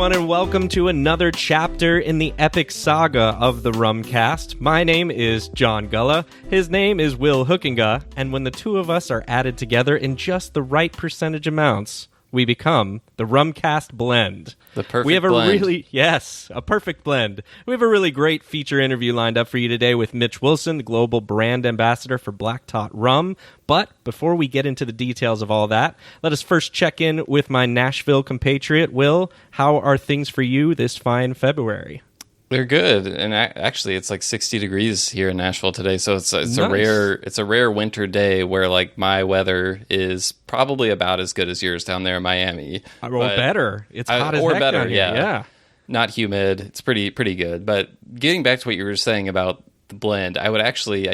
everyone, and welcome to another chapter in the epic saga of the Rumcast. My name is John Gulla. His name is Will Hookinga, and when the two of us are added together in just the right percentage amounts, we become the Rumcast Blend. The perfect we have a blend. a perfect blend. We have a really great feature interview lined up for you today with Mitch Wilson, the global brand ambassador for Black Tot Rum. But before we get into the details of all that, let us first check in with my Nashville compatriot. Will, how are things for you this fine February? They're good, and actually, it's like 60 degrees here in Nashville today. So it's Nice. a rare winter day where like my weather is probably about as good as yours down there in Miami, Or better. It's hot as or heck better, down here. yeah. Not humid. It's pretty good. But getting back to what you were saying about the blend, I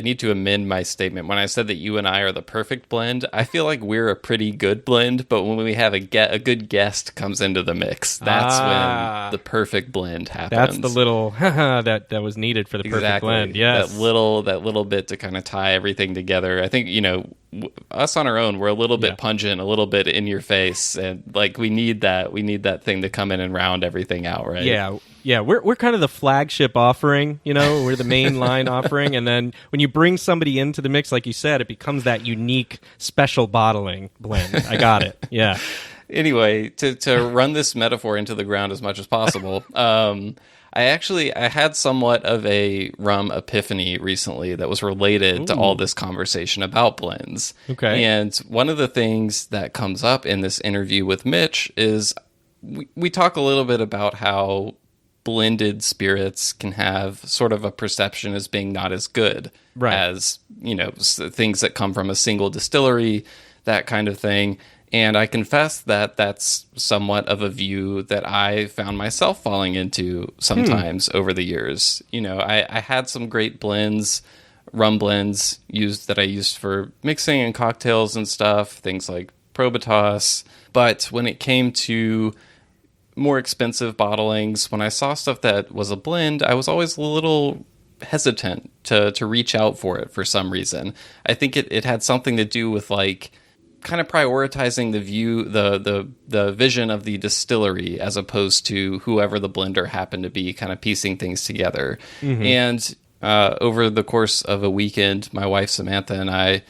need to amend my statement. When I said that you and I are the perfect blend, I feel like we're a pretty good blend, but when we have a good guest comes into the mix, that's when the perfect blend happens. That's the little that was needed for the perfect blend. Yes. That little bit to kind of tie everything together. I think, us on our own, we're a little bit pungent, a little bit in your face, and like we need that thing to come in and round everything out, right? Yeah, we're kind of the flagship offering, we're the main line offering, and then when you bring somebody into the mix, like you said, it becomes that unique special bottling blend. I got it. Yeah. Anyway, to run this metaphor into the ground as much as possible, I had somewhat of a rum epiphany recently that was related to all this conversation about blends. Okay. And one of the things that comes up in this interview with Mitch is we talk a little bit about how blended spirits can have sort of a perception as being not as good as, things that come from a single distillery, that kind of thing. And I confess that that's somewhat of a view that I found myself falling into sometimes over the years. I had some great blends, rum blends that I used for mixing and cocktails and stuff, things like Probitas. But when it came to more expensive bottlings, when I saw stuff that was a blend, I was always a little hesitant to reach out for it for some reason. I think it had something to do with like kind of prioritizing the vision of the distillery as opposed to whoever the blender happened to be, kind of piecing things together. And over the course of a weekend, my wife Samantha and I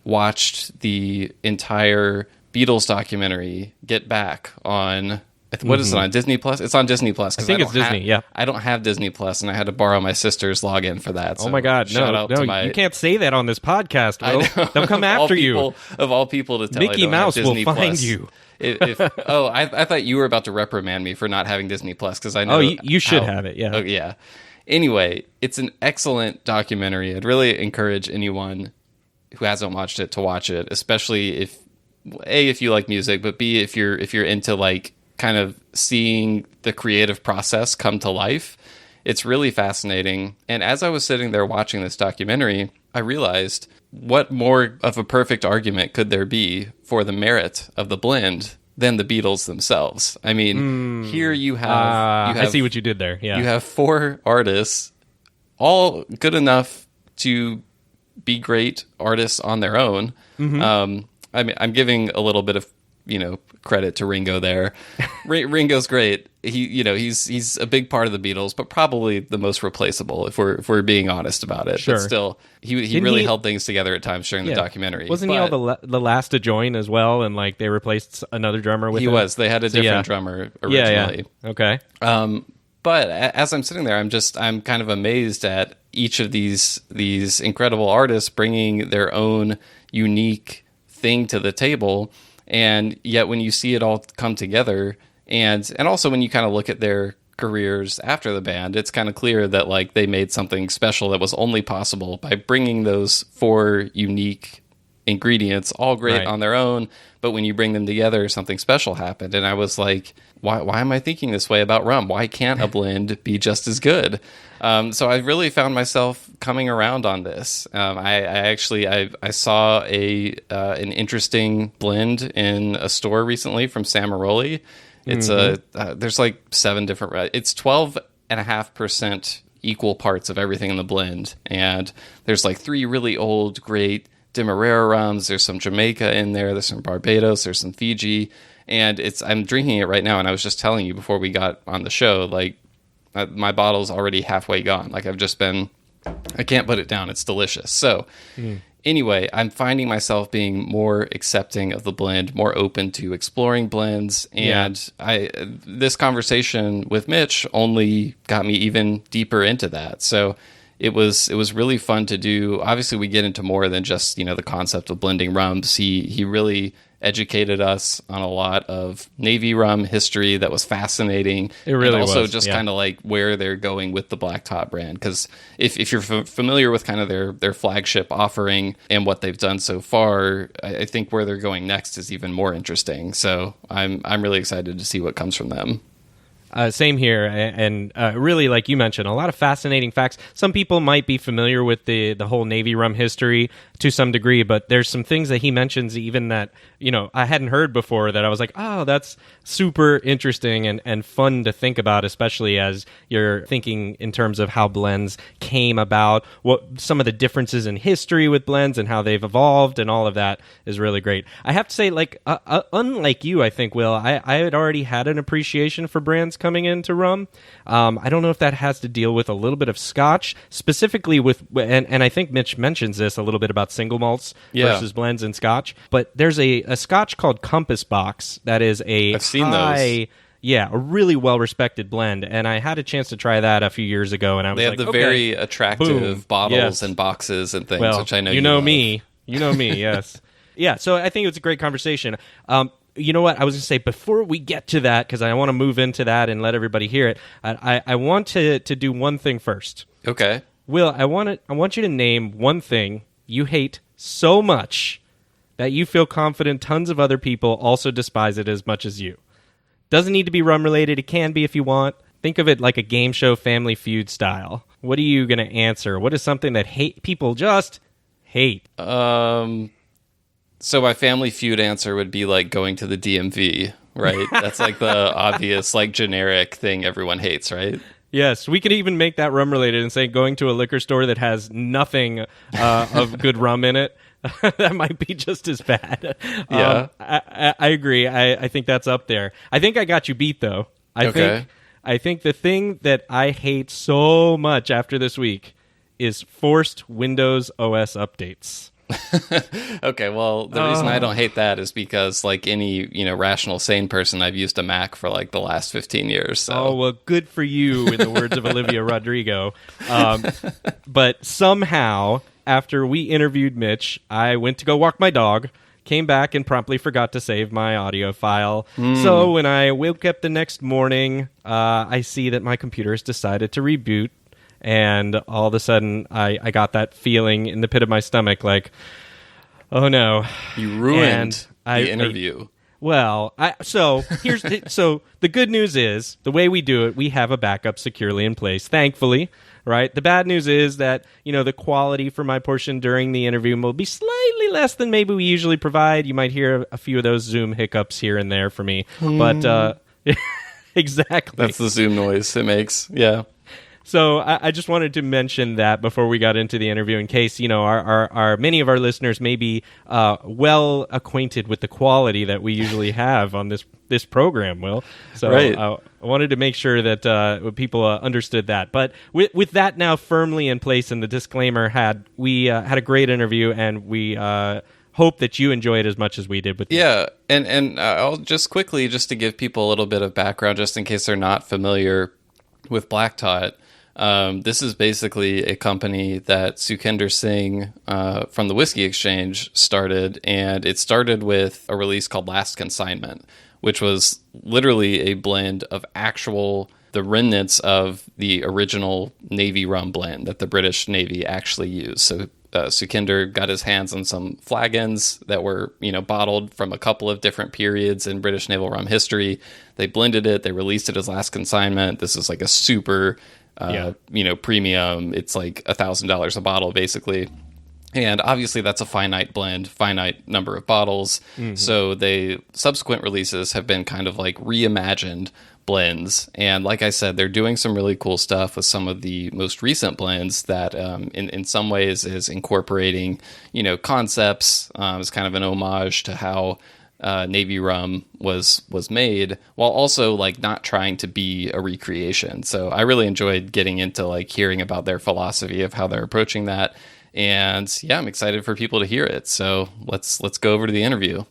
watched the entire Beatles documentary Get Back on what is it, on Disney Plus? It's on Disney Plus. I think it's Disney, yeah. I don't have Disney Plus, and I had to borrow my sister's login for that. So oh my God, no, you can't say that on this podcast, Will. They'll come after you. Of all people to tell Mickey Mouse will find Plus. you. I thought you were about to reprimand me for not having Disney Plus, because I know. Oh, you should have it, yeah. Oh, yeah. Anyway, it's an excellent documentary. I'd really encourage anyone who hasn't watched it to watch it, especially if you like music, but B, if you're into like kind of seeing the creative process come to life. It's really fascinating. And as I was sitting there watching this documentary, I realized what more of a perfect argument could there be for the merit of the blend than the Beatles themselves. I mean, here you have... I see what you did there, yeah. You have 4 artists, all good enough to be great artists on their own. I'm giving a little bit of credit to Ringo there. Ringo's great. He's a big part of the Beatles, but probably the most replaceable if we're being honest about it. Sure. But still, he really held things together at times during the documentary. Wasn't he all the last to join as well? And like they replaced another drummer with him? He was. They had a different drummer originally. Yeah. Okay. But as I'm sitting there, I'm kind of amazed at each of these incredible artists bringing their own unique thing to the table. And yet when you see it all come together, and also when you kind of look at their careers after the band, it's kind of clear that like they made something special that was only possible by bringing those 4 unique ingredients, all great on their own, but when you bring them together, something special happened. And I was like, why am I thinking this way about rum? Why can't a blend be just as good? So I really found myself coming around on this. I saw an interesting blend in a store recently from Samaroli. It's there's like 7 different. It's 12.5% equal parts of everything in the blend, and there's like 3 really old, great Demerara rums. There's some Jamaica in there. There's some Barbados. There's some Fiji. And I'm drinking it right now. And I was just telling you before we got on the show, like my bottle's already halfway gone. Like I can't put it down. It's delicious. So anyway, I'm finding myself being more accepting of the blend, more open to exploring blends. And this conversation with Mitch only got me even deeper into that. So it was really fun to do. Obviously, we get into more than just, the concept of blending rums. He really educated us on a lot of Navy rum history that was fascinating. It really was. And also was, just kind of like where they're going with the Black Tot brand. Because if you're familiar with kind of their flagship offering and what they've done so far, I think where they're going next is even more interesting. So I'm really excited to see what comes from them. Same here, and really, like you mentioned, a lot of fascinating facts. Some people might be familiar with the whole Navy rum history to some degree, but there's some things that he mentions even that, I hadn't heard before that I was like, oh, that's super interesting and fun to think about, especially as you're thinking in terms of how blends came about, what some of the differences in history with blends and how they've evolved, and all of that is really great. I have to say, like, unlike you, I think, Will, I had already had an appreciation for brands coming into rum. I don't know if that has to deal with a little bit of Scotch, specifically and I think Mitch mentions this a little bit about single malts versus blends in Scotch, but there's a Scotch called Compass Box that is I've seen those. Yeah, a really well-respected blend, and I had a chance to try that a few years ago, and I was they like, have the very attractive bottles and boxes and things, which I know you know love. me. You know me, yes. Yeah, so I think it was a great conversation. You know what? I was going to say, before we get to that, because I want to move into that and let everybody hear it, I want to do one thing first. Okay. Will, I want you to name one thing you hate so much that you feel confident tons of other people also despise it as much as you. Doesn't need to be rum related. It can be if you want. Think of it like a game show Family Feud style. What are you going to answer? What is something that people just hate? So my Family Feud answer would be like going to the DMV, right? That's like the obvious, like, generic thing everyone hates, right? Yes, we could even make that rum related and say going to a liquor store that has nothing of good rum in it. That might be just as bad. Yeah. I agree. I think that's up there. I think I got you beat, though. I think the thing that I hate so much after this week is forced Windows OS updates. Okay, well, the reason I don't hate that is because, like any rational, sane person, I've used a Mac for like the last 15 years. So. Oh, well, good for you, in the words of Olivia Rodrigo. But somehow, after we interviewed Mitch, I went to go walk my dog, came back and promptly forgot to save my audio file. So when I woke up the next morning, I see that my computer has decided to reboot. And all of a sudden, I got that feeling in the pit of my stomach, like, oh no! You ruined the interview. So the good news is the way we do it, we have a backup securely in place, thankfully. Right. The bad news is that the quality for my portion during the interview will be slightly less than maybe we usually provide. You might hear a few of those Zoom hiccups here and there for me, but exactly, that's the Zoom noise it makes. Yeah. So I just wanted to mention that before we got into the interview, in case our many of our listeners may be well acquainted with the quality that we usually have on this program. Will, so right. I wanted to make sure that people understood that. But with that now firmly in place and the disclaimer we had a great interview, and we hope that you enjoy it as much as we did with yeah. And I'll just quickly, just to give people a little bit of background, just in case they're not familiar with Black Tot. This is basically a company that Sukhinder Singh from the Whiskey Exchange started, and it started with a release called Last Consignment, which was literally a blend of the remnants of the original Navy rum blend that the British Navy actually used. So Sukhinder got his hands on some flagons that were, bottled from a couple of different periods in British naval rum history. They blended it. They released it as Last Consignment. This is like a super premium. It's like $1,000 a bottle, basically. And obviously that's a finite blend, finite number of bottles. So they subsequent releases have been kind of like reimagined blends. And like I said, they're doing some really cool stuff with some of the most recent blends that in some ways is incorporating, concepts as kind of an homage to how Navy rum was made, while also like not trying to be a recreation. So I really enjoyed getting into like hearing about their philosophy of how they're approaching that. And yeah, I'm excited for people to hear it. So let's go over to the interview.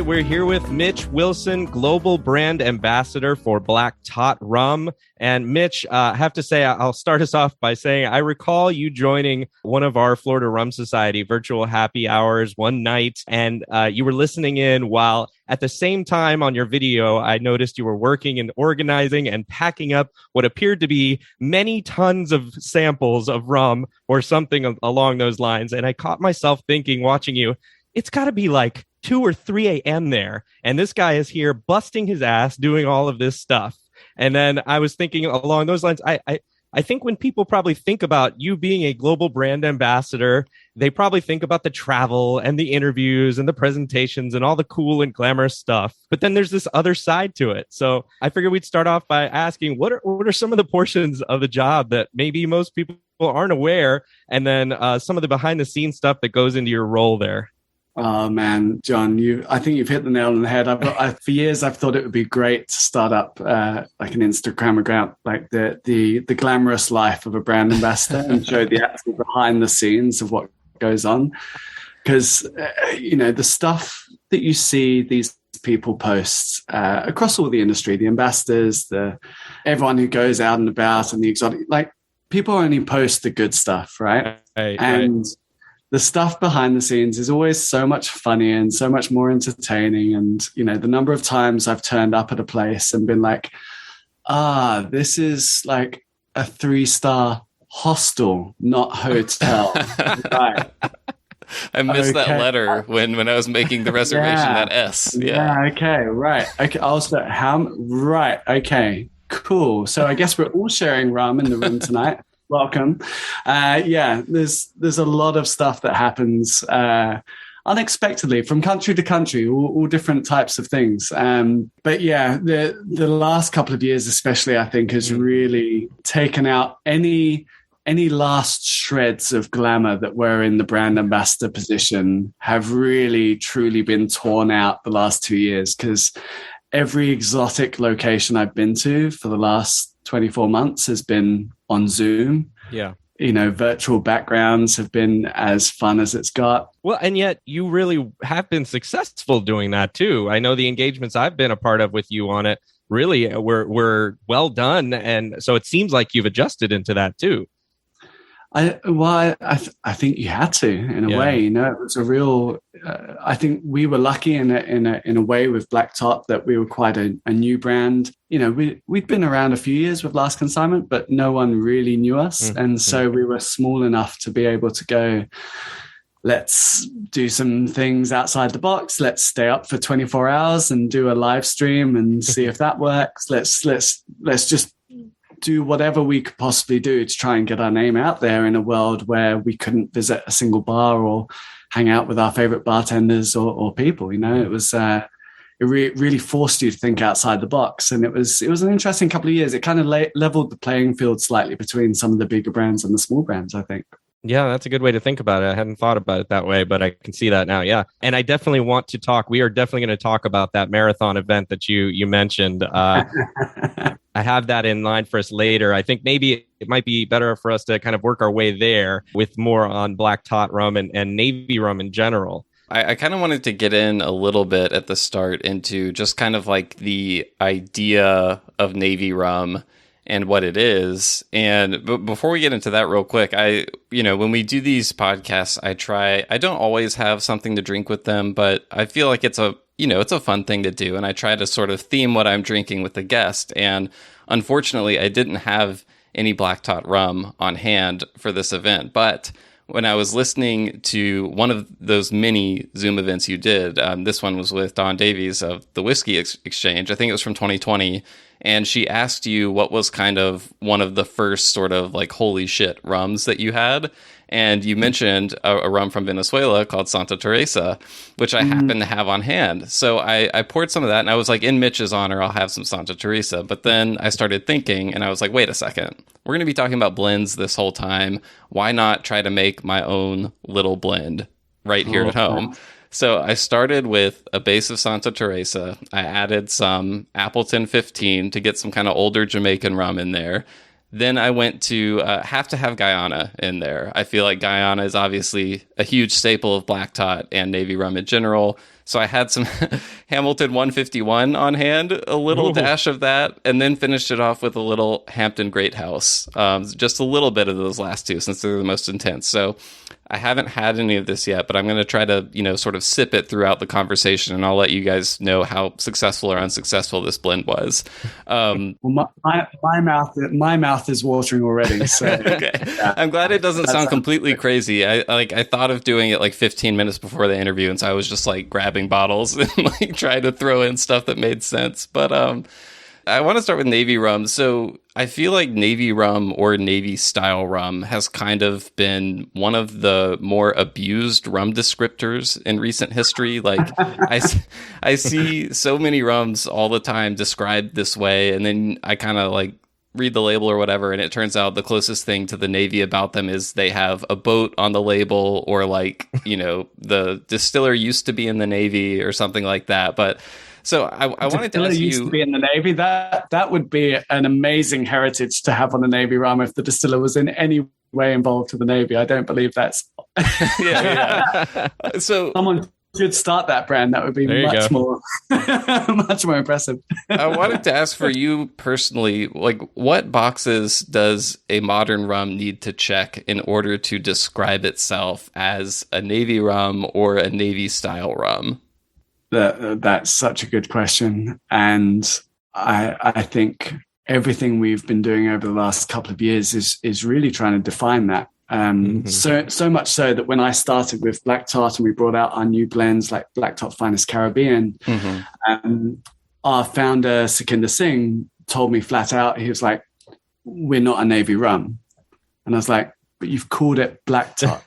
We're here with Mitch Wilson, Global Brand Ambassador for Black Tot Rum. And Mitch, I have to say, I'll start us off by saying I recall you joining one of our Florida Rum Society virtual happy hours one night, and you were listening in while at the same time on your video, I noticed you were working and organizing and packing up what appeared to be many tons of samples of rum or something along those lines. And I caught myself thinking, watching you, it's got to be like 2 or 3 a.m. there. And this guy is here busting his ass doing all of this stuff. And then I was thinking along those lines, I think when people probably think about you being a global brand ambassador, they probably think about the travel and the interviews and the presentations and all the cool and glamorous stuff. But then there's this other side to it. So I figured we'd start off by asking, what are some of the portions of the job that maybe most people aren't aware? And then some of the behind the scenes stuff that goes into your role there. Oh man, John, I think you've hit the nail on the head. For years, I've thought it would be great to start up like an Instagram account, like the glamorous life of a brand ambassador, and show the actual behind the scenes of what goes on. Because the stuff that you see these people post across all the industry, the ambassadors, everyone who goes out and about, and the exotic, like people only post the good stuff, right? Right. The stuff behind the scenes is always so much funnier and so much more entertaining. And, the number of times I've turned up at a place and been like, this is like a 3-star hostel, not hotel. Right. I missed that letter when I was making the reservation, that S. Yeah. Okay. Right. Okay. Also, right. Okay. Cool. So I guess we're all sharing rum in the room tonight. Welcome. There's a lot of stuff that happens unexpectedly from country to country, all different types of things. But yeah, the last couple of years especially, I think, has really taken out any last shreds of glamour that were in the brand ambassador position have really, truly been torn out the last 2 years, because every exotic location I've been to for the last 24 months has been on Zoom. Yeah. Virtual backgrounds have been as fun as it's got. Well, and yet you really have been successful doing that too. I know the engagements I've been a part of with you on it really were well done. And so it seems like you've adjusted into that too. I think you had to, in a way. It was a real. I think we were lucky in a way with Black Tot that we were quite a new brand. We'd been around a few years with Last Consignment, but no one really knew us, and so we were small enough to be able to go, let's do some things outside the box. Let's stay up for 24 hours and do a live stream and see if that works. Let's just do whatever we could possibly do to try and get our name out there in a world where we couldn't visit a single bar or hang out with our favorite bartenders or people. It was it really forced you to think outside the box, and it was an interesting couple of years. It kind of leveled the playing field slightly between some of the bigger brands and the small brands, I think. Yeah, that's a good way to think about it. I hadn't thought about it that way, but I can see that now. Yeah. And I definitely want to talk. We are definitely going to talk about that marathon event that you mentioned. I have that in line for us later. I think maybe it might be better for us to kind of work our way there with more on Black Tot Rum and Navy Rum in general. I kind of wanted to get in a little bit at the start into just kind of like the idea of Navy rum and what it is. And before we get into that real quick, when we do these podcasts, I don't always have something to drink with them, but I feel like it's a fun thing to do. And I try to sort of theme what I'm drinking with the guest. And unfortunately, I didn't have any Black Tot rum on hand for this event, but when I was listening to one of those mini Zoom events you did, this one was with Dawn Davies of the Whiskey Exchange. I think it was from 2020. And she asked you what was kind of one of the first sort of like holy shit rums that you had. And you mentioned a rum from Venezuela called Santa Teresa, which I happen to have on hand. So I poured some of that and I was like, in Mitch's honor, I'll have some Santa Teresa. But then I started thinking and I was like, wait a second. We're going to be talking about blends this whole time. Why not try to make my own little blend right here at home? So I started with a base of Santa Teresa. I added some Appleton 15 to get some kind of older Jamaican rum in there. Then I went to have to have Guyana in there. I feel like Guyana is obviously a huge staple of Black Tot and Navy rum in general. So I had some Hamilton 151 on hand, a little dash of that, and then finished it off with a little Hampton Great House. Just a little bit of those last two since they're the most intense. So I haven't had any of this yet, but I'm going to try to, sort of sip it throughout the conversation, and I'll let you guys know how successful or unsuccessful this blend was. Well, my mouth is watering already. So. Okay. Yeah. I'm glad it doesn't sound completely crazy. I thought of doing it like 15 minutes before the interview, and so I was just like grabbing bottles and like trying to throw in stuff that made sense. But I want to start with Navy rum. So I feel like Navy rum or Navy style rum has kind of been one of the more abused rum descriptors in recent history. Like I see so many rums all the time described this way. And then I kind of like read the label or whatever. And it turns out the closest thing to the Navy about them is they have a boat on the label, or like, the distiller used to be in the Navy or something like that. But so I wanted to ask you. Used to be in the Navy. That would be an amazing heritage to have on a Navy rum if the distiller was in any way involved with the Navy. I don't believe that's. Yeah. So someone should start that brand. That would be much more impressive. I wanted to ask for you personally, like, what boxes does a modern rum need to check in order to describe itself as a Navy rum or a Navy style rum? That's such a good question. And I think everything we've been doing over the last couple of years is really trying to define that. So much so that when I started with Black Tot and we brought out our new blends like Black Tot Finest Caribbean, our founder, Sukhinder Singh, told me flat out, he was like, we're not a Navy rum. And I was like, but you've called it Black Tot.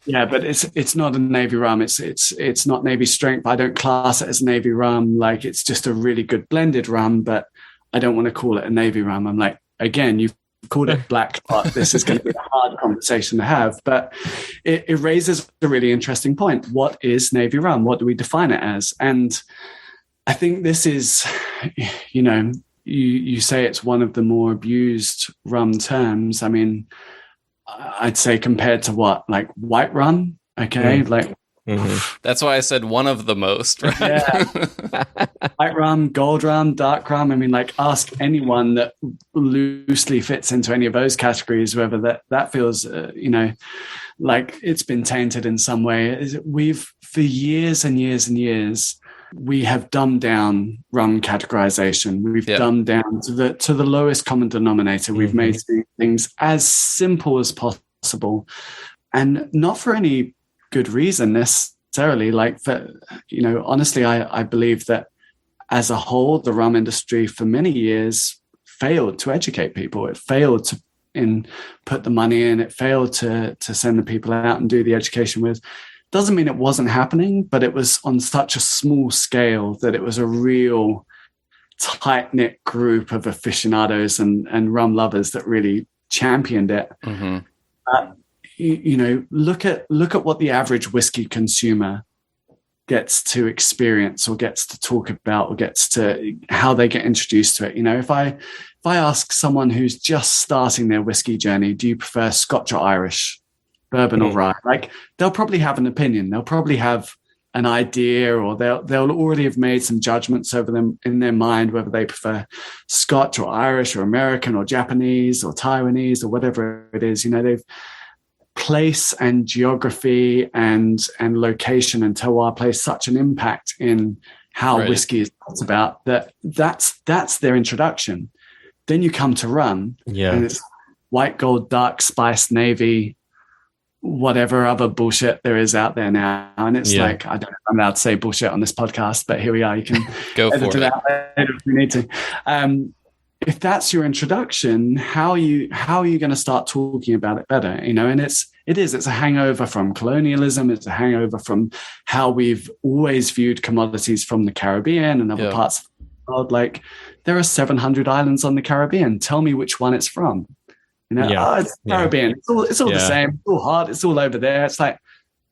Yeah, but it's not a Navy rum. It's not Navy strength. I don't class it as Navy rum. Like, it's just a really good blended rum, but I don't want to call it a Navy rum. I'm like, again, you've called it Black Tot. This is going to be a hard conversation to have, but it raises a really interesting point. What is Navy rum? What do we define it as? And I think this is, you say it's one of the more abused rum terms. I mean, I'd say compared to what, like white rum? Okay, That's why I said one of the most, right? Yeah. White rum, gold rum, dark rum. I mean, like, ask anyone that loosely fits into any of those categories, whether that feels, like it's been tainted in some way. We've, for years and years and years, we have dumbed down rum categorization. We've dumbed down to the lowest common denominator. We've made things as simple as possible, and not for any good reason necessarily. Like, honestly, I believe that as a whole, the rum industry for many years failed to educate people. It failed to put the money in. It failed to send the people out and do the education with. Doesn't mean it wasn't happening, but it was on such a small scale that it was a real tight-knit group of aficionados and rum lovers that really championed it. Look at what the average whiskey consumer gets to experience or gets to talk about or gets to how they get introduced to it. If I ask someone who's just starting their whiskey journey, do you prefer Scotch or Irish? bourbon or rye. Like they'll probably have an opinion. They'll probably have an idea, or they'll already have made some judgments over them in their mind, whether they prefer Scotch or Irish or American or Japanese or Taiwanese or whatever it is. You know, they've place and geography and location and terroir play such an impact in how whiskey is thought about that's their introduction. Then you come to rum, and it's white, gold, dark, spice, navy, whatever other bullshit there is out there now. And it's like, I don't know if I'm allowed to say bullshit on this podcast, but here we are. You can go for it out later if you need to. If that's your introduction, how are you going to start talking about it better? You know, and it's a hangover from colonialism. It's a hangover from how we've always viewed commodities from the Caribbean and other parts of the world. Like, there are 700 islands on the Caribbean. Tell me which one it's from. You know, it's Caribbean. It's all the same. It's all hot. It's all over there. It's like,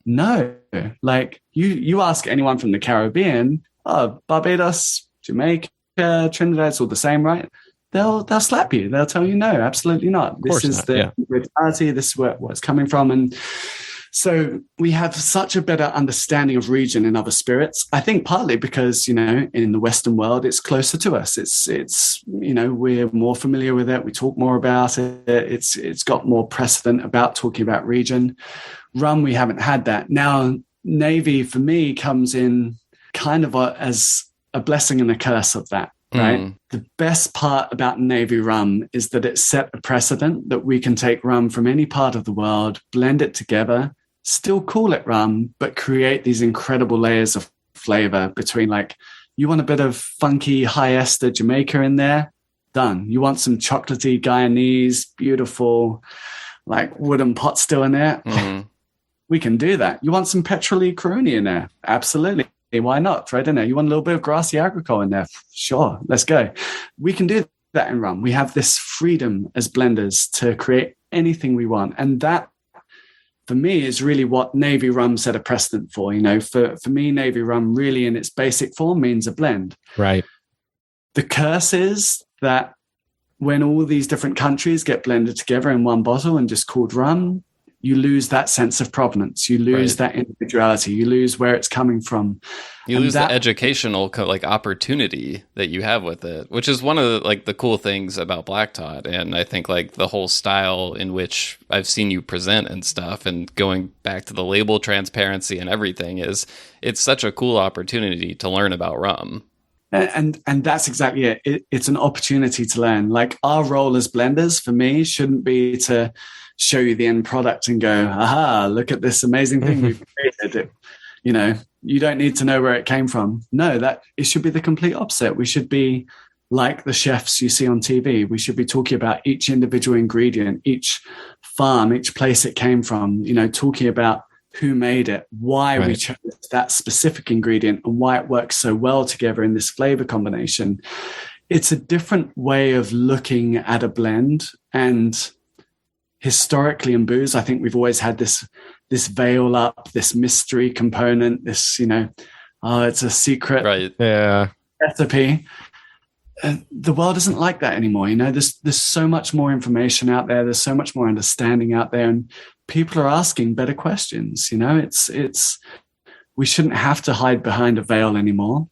no, like you ask anyone from the Caribbean, Barbados, Jamaica, Trinidad, it's all the same, right? They'll slap you. They'll tell you, no, absolutely not. This is the reality. This is where it's coming from. And so we have such a better understanding of region and other spirits. I think partly because, you know, in the Western world, it's closer to us. It's you know, we're more familiar with it. We talk more about it. It's got more precedent about talking about region. Rum, we haven't had that. Now, Navy for me comes in kind of as a blessing and a curse of that. Right. The best part about Navy rum is that it set a precedent that we can take rum from any part of the world, blend it together, still call it rum, but create these incredible layers of flavor between, like, you want a bit of funky high ester Jamaica in there, done. You want some chocolatey Guyanese, beautiful, like wooden pot still in there, we can do that. You want some petrol-y Caroni in there, absolutely. Why not? Right in there. You want a little bit of grassy agricole in there? Sure, let's go. We can do that in rum. We have this freedom as blenders to create anything we want. And that, for me, is really what Navy rum set a precedent for. You know, for me, Navy rum really in its basic form means a blend. Right. The curse is that when all these different countries get blended together in one bottle and just called rum, you lose that sense of provenance. You lose that individuality. You lose where it's coming from. You lose the educational opportunity that you have with it, which is one of the cool things about Black Tot. And I think the whole style in which I've seen you present and stuff, and going back to the label transparency and everything, is it's such a cool opportunity to learn about rum. And that's exactly it. It's an opportunity to learn. Like, our role as blenders, for me, shouldn't be to show you the end product and go, aha, look at this amazing thing we've created. You know, you don't need to know where it came from. No, that it should be the complete opposite. We should be like the chefs you see on TV. We should be talking about each individual ingredient, each farm, each place it came from, you know, talking about who made it, why we chose that specific ingredient, and why it works so well together in this flavor combination. It's a different way of looking at a blend. And historically in booze, I think we've always had this veil up, this mystery component, this, you know, it's a secret recipe. The world isn't like that anymore. You know, there's so much more information out there. There's so much more understanding out there, and people are asking better questions. You know, it's we shouldn't have to hide behind a veil anymore.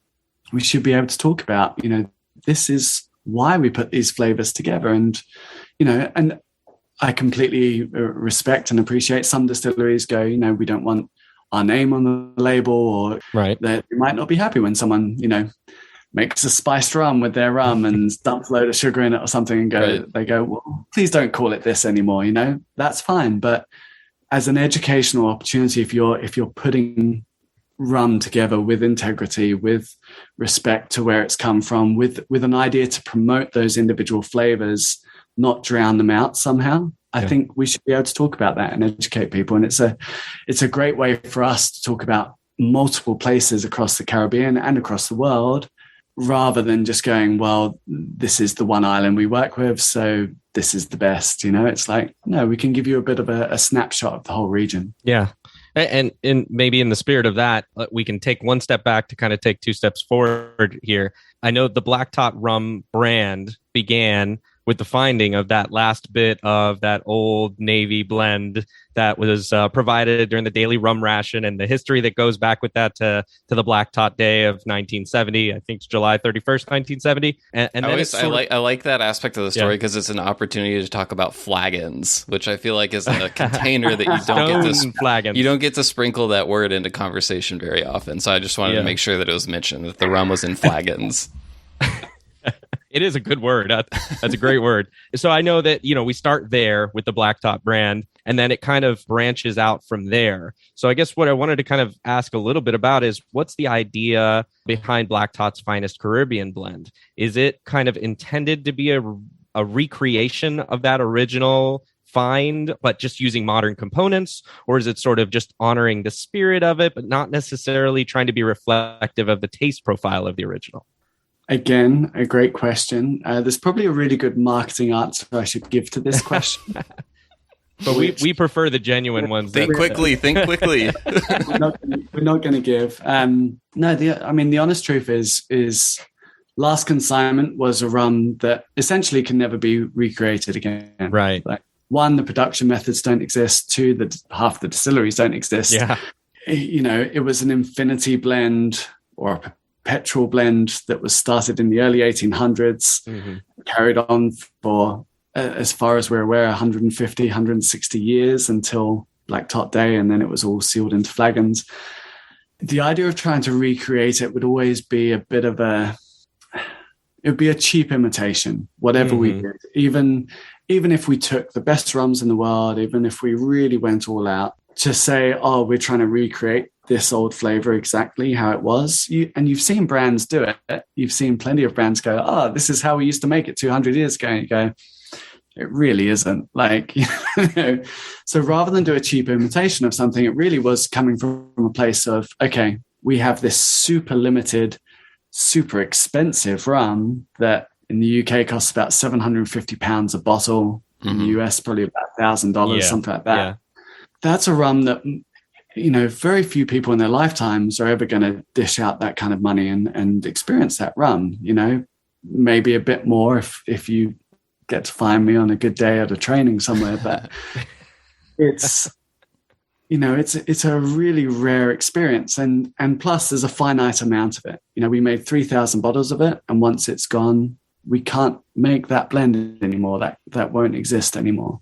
We should be able to talk about, you know, this is why we put these flavors together. And, you know, and I completely respect and appreciate some distilleries go, you know, we don't want our name on the label, or they might not be happy when someone, you know, makes a spiced rum with their rum and dumps a load of sugar in it or something, and they go, well, please don't call it this anymore. You know, that's fine. But as an educational opportunity, if you're putting rum together with integrity, with respect to where it's come from, with an idea to promote those individual flavors, not drown them out somehow, I think we should be able to talk about that and educate people. And it's a great way for us to talk about multiple places across the Caribbean and across the world, rather than just going, well, this is the one island we work with, so this is the best. You know, it's like, no, we can give you a bit of a snapshot of the whole region. Yeah. And maybe in the spirit of that, we can take one step back to kind of take two steps forward here. I know the Black Tot Rum brand began with the finding of that last bit of that old Navy blend that was provided during the daily rum ration, and the history that goes back with that to the Black Tot Day of 1970. I think it's July 31st, 1970. And then I like that aspect of the story because it's an opportunity to talk about flagons, which I feel like is a container that you don't get to sprinkle that word into conversation very often. So I just wanted to make sure that it was mentioned that the rum was in flagons. It is a good word. That's a great word. So I know that, we start there with the Black Tot brand, and then it kind of branches out from there. So I guess what I wanted to kind of ask a little bit about is what's the idea behind Black Tot's Finest Caribbean blend? Is it kind of intended to be a recreation of that original find, but just using modern components? Or is it sort of just honoring the spirit of it, but not necessarily trying to be reflective of the taste profile of the original? Again, a great question. There's probably a really good marketing answer I should give to this question. But we prefer the genuine ones. Think quickly. We're not going to give. The honest truth is Last Consignment was a rum that essentially can never be recreated again. Right. Like, one, the production methods don't exist. Two, half the distilleries don't exist. Yeah. It was an infinity blend or a petrol blend that was started in the early 1800s, carried on for, as far as we're aware, 150, 160 years until Black Tot Day, and then it was all sealed into flagons. The idea of trying to recreate it would always be a bit of it would be a cheap imitation, whatever we did. Even if we took the best rums in the world, even if we really went all out, to say, oh, we're trying to recreate this old flavor exactly how it was. You've seen brands do it. You've seen plenty of brands go, oh, this is how we used to make it 200 years ago. And you go, it really isn't. So rather than do a cheap imitation of something, it really was coming from a place of, okay, we have this super limited, super expensive rum that in the UK costs about £750 a bottle. In the US, probably about $1,000, something like that. Yeah. That's a rum that, very few people in their lifetimes are ever going to dish out that kind of money and experience that rum. Maybe a bit more if you get to find me on a good day at a training somewhere, but it's a really rare experience. And plus there's a finite amount of it. We made 3,000 bottles of it, and once it's gone, we can't make that blend anymore. That won't exist anymore.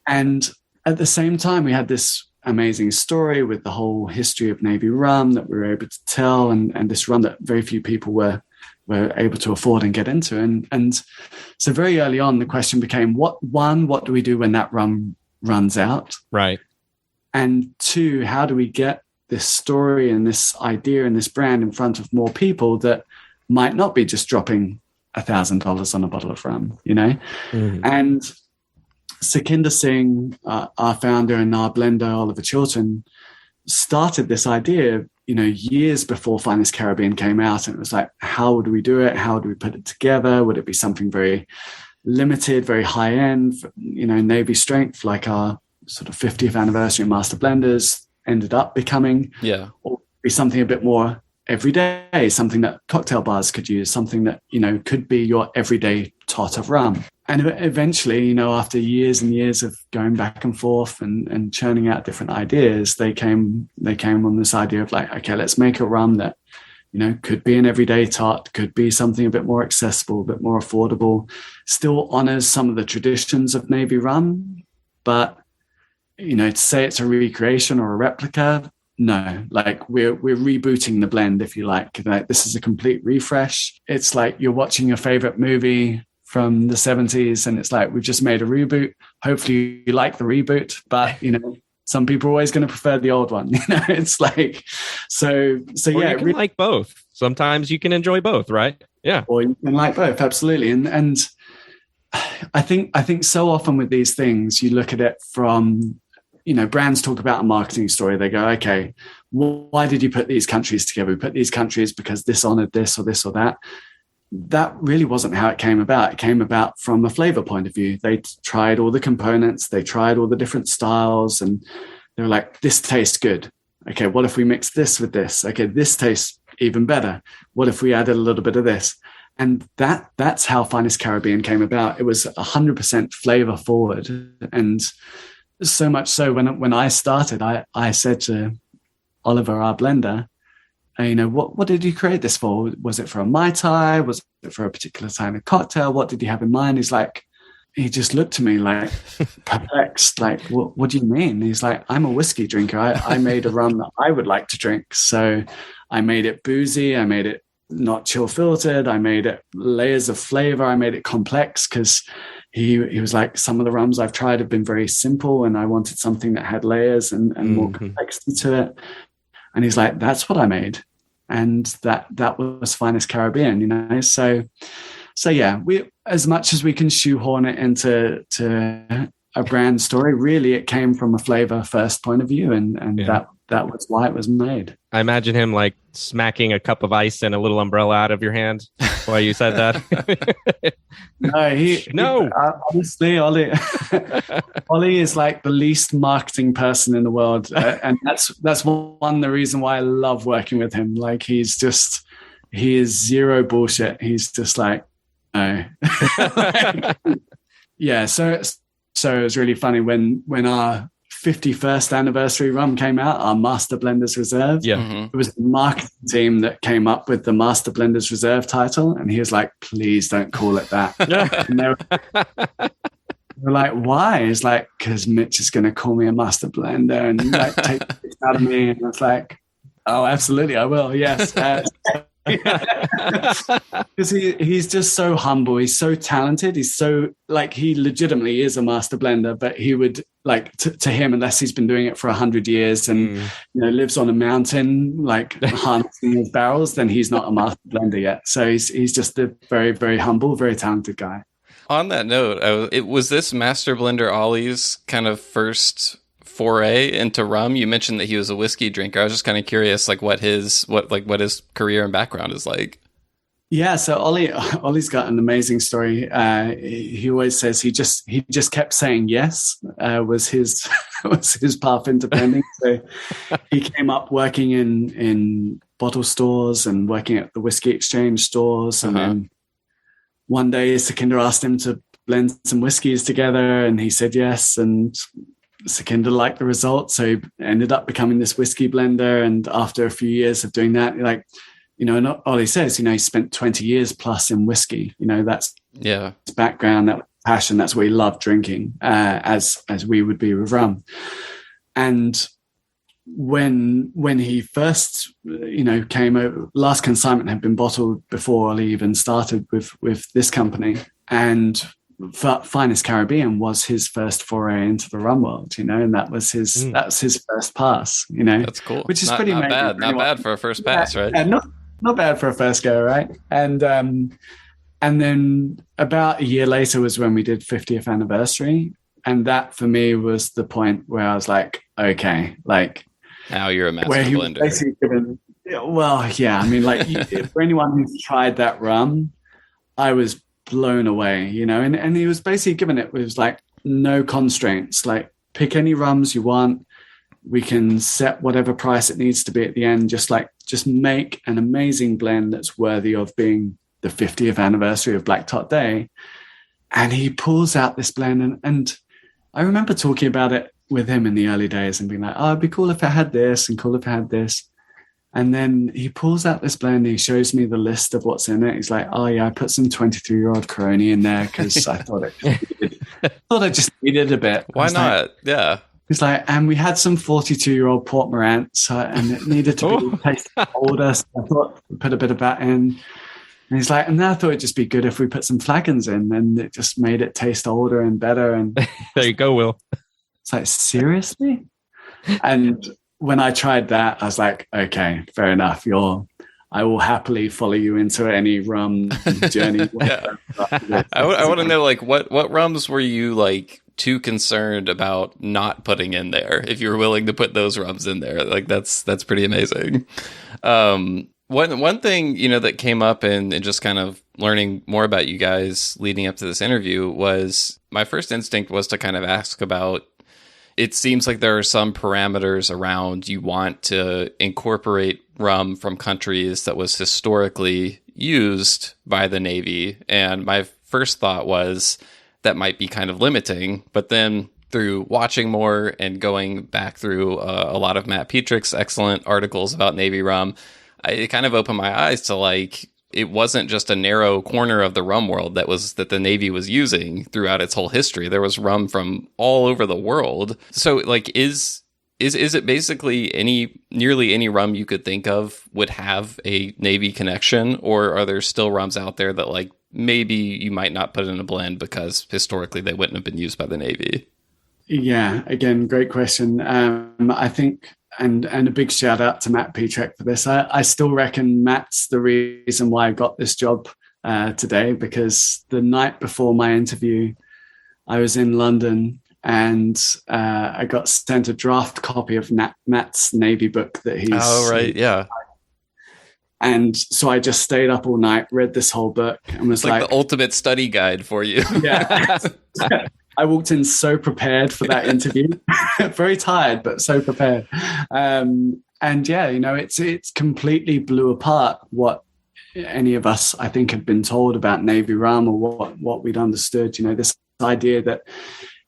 And at the same time, we had this amazing story with the whole history of Navy rum that we were able to tell, and this rum that very few people were able to afford and get into. And so very early on, the question became, what do we do when that rum runs out? Right. And two, how do we get this story and this idea and this brand in front of more people that might not be just dropping $1,000 on a bottle of rum, And Sukhinder Singh, our founder, and our blender, Oliver Chilton, started this idea, years before Finest Caribbean came out. And it was like, how would we do it? How would we put it together? Would it be something very limited, very high end, Navy strength, like our sort of 50th anniversary Master Blenders ended up becoming? Yeah. Or be something a bit more everyday, something that cocktail bars could use, something that, could be your everyday tot of rum. And eventually, after years and years of going back and forth and churning out different ideas, they came on this idea of like, okay, let's make a rum that, could be an everyday tot, could be something a bit more accessible, a bit more affordable, still honors some of the traditions of Navy rum, but, to say it's a recreation or a replica, no, like we're rebooting the blend, if you like. This is a complete refresh. It's like you're watching your favorite movie from the 70s, and it's like, we've just made a reboot. Hopefully you like the reboot, but some people are always going to prefer the old one. It's like, so or yeah, you can like both. Sometimes you can enjoy both, right? Yeah, or you can like both, absolutely. And I think so often with these things, you look at it from, brands talk about a marketing story. They go, okay, why did you put these countries together? We put these countries because this honored this or this or that. That really wasn't how it came about. It came about from a flavor point of view. They tried all the components, they tried all the different styles, and they were like, this tastes good. Okay, what if we mix this with this? Okay, this tastes even better. What if we added a little bit of this? And that's how Finest Caribbean came about. It was 100% flavor forward. And so much so when I started, I said to Oliver, our blender, what did you create this for? Was it for a Mai Tai? Was it for a particular kind of cocktail? What did you have in mind? He just looked at me like perplexed, like, what do you mean? He's like, I'm a whiskey drinker. I made a rum that I would like to drink. So I made it boozy. I made it not chill filtered. I made it layers of flavor. I made it complex because he was like, some of the rums I've tried have been very simple and I wanted something that had layers and more complexity to it. And he's like, that's what I made. And that was Finest Caribbean, So yeah, we, as much as we can shoehorn it into a brand story, really it came from a flavor first point of view, and that was why it was made. I imagine him like smacking a cup of ice and a little umbrella out of your hand while you said that. No. Honestly, Ollie is like the least marketing person in the world, and that's one the reason why I love working with him. Like he is zero bullshit. He's just like, no. Yeah. So it was really funny when our 51st anniversary rum came out, our Master Blenders Reserve. Yeah. It was the marketing team that came up with the Master Blenders Reserve title. And he was like, please don't call it that. And we're like, why? It's like, because Mitch is going to call me a master blender and like take it out of me. And I was like, oh, absolutely, I will. Yes. Because he's just so humble. He's so talented. He's so like, he legitimately is a master blender, but he would like to him, unless he's been doing it for 100 years and lives on a mountain like harnessing his barrels, then he's not a master blender yet. So he's just a very, very humble, very talented guy. On that note, was this Master Blender Ollie's kind of first foray into rum? You mentioned that he was a whiskey drinker. I was just kind of curious, like what his career and background is like. Yeah, so Ollie's got an amazing story. He always says he just kept saying yes. Was his path into blending. So he came up working in bottle stores and working at the whiskey exchange stores, and then one day Sukhinder asked him to blend some whiskeys together, and he said yes. And Sukhinder liked the results, so he ended up becoming this whiskey blender. And after a few years of doing that, and Ollie says, he spent 20 years plus in whiskey. That's his background, that passion. That's what he loved drinking, as we would be with rum. And when he first, came over, Last Consignment had been bottled before Ollie even started with this company, and Finest Caribbean was his first foray into the rum world, and that was his first pass, That's cool. Which is not bad. Not bad for a first pass, right? Yeah, not bad for a first go, right? And then about a year later was when we did 50th anniversary, and that for me was the point where I was like, okay, like now you're a master blender. Basically given, for anyone who's tried that rum, I was blown away, and he was basically given it was like no constraints, like pick any rums you want, we can set whatever price it needs to be at the end, just make an amazing blend that's worthy of being the 50th anniversary of Black Tot Day. And he pulls out this blend, and I remember talking about it with him in the early days and being like, oh, it'd be cool if I had this and cool if I had this. And then he pulls out this blend, he shows me the list of what's in it. He's like, oh yeah, I put some 23-year-old Corona in there because I thought I just needed a bit. Why not? Yeah. He's like, and we had some 42-year-old Port Morant, and it needed to be tasted older, so I thought we'd put a bit of that in. And he's like, and then I thought it'd just be good if we put some flagons in, and it just made it taste older and better. And there you go, Will. It's like, seriously? And when I tried that, I was like, okay, fair enough. I will happily follow you into any rum journey. I want to know, like, what rums were you like too concerned about not putting in there? If you were willing to put those rums in there, like that's pretty amazing. One thing that came up and just kind of learning more about you guys leading up to this interview was my first instinct was to kind of ask about it seems like there are some parameters around you want to incorporate rum from countries that was historically used by the Navy. And my first thought was that might be kind of limiting, but then through watching more and going back through a lot of Matt Petrick's excellent articles about Navy rum, it kind of opened my eyes to like, it wasn't just a narrow corner of the rum world that the Navy was using throughout its whole history. There was rum from all over the world. So like, is it basically nearly any rum you could think of would have a Navy connection, or are there still rums out there that like maybe you might not put in a blend because historically they wouldn't have been used by the Navy? Yeah, again, great question. I think, and a big shout out to Matt Petrick for this. I still reckon Matt's the reason why I got this job today, because the night before my interview, I was in London and I got sent a draft copy of Matt's Navy book that he's... Oh, right, yeah. And so I just stayed up all night, read this whole book, and was like the ultimate study guide for you. Yeah. I walked in so prepared for that interview, very tired, but so prepared. And yeah, it's completely blew apart what any of us, I think, had been told about Navy rum, or what we'd understood. This idea that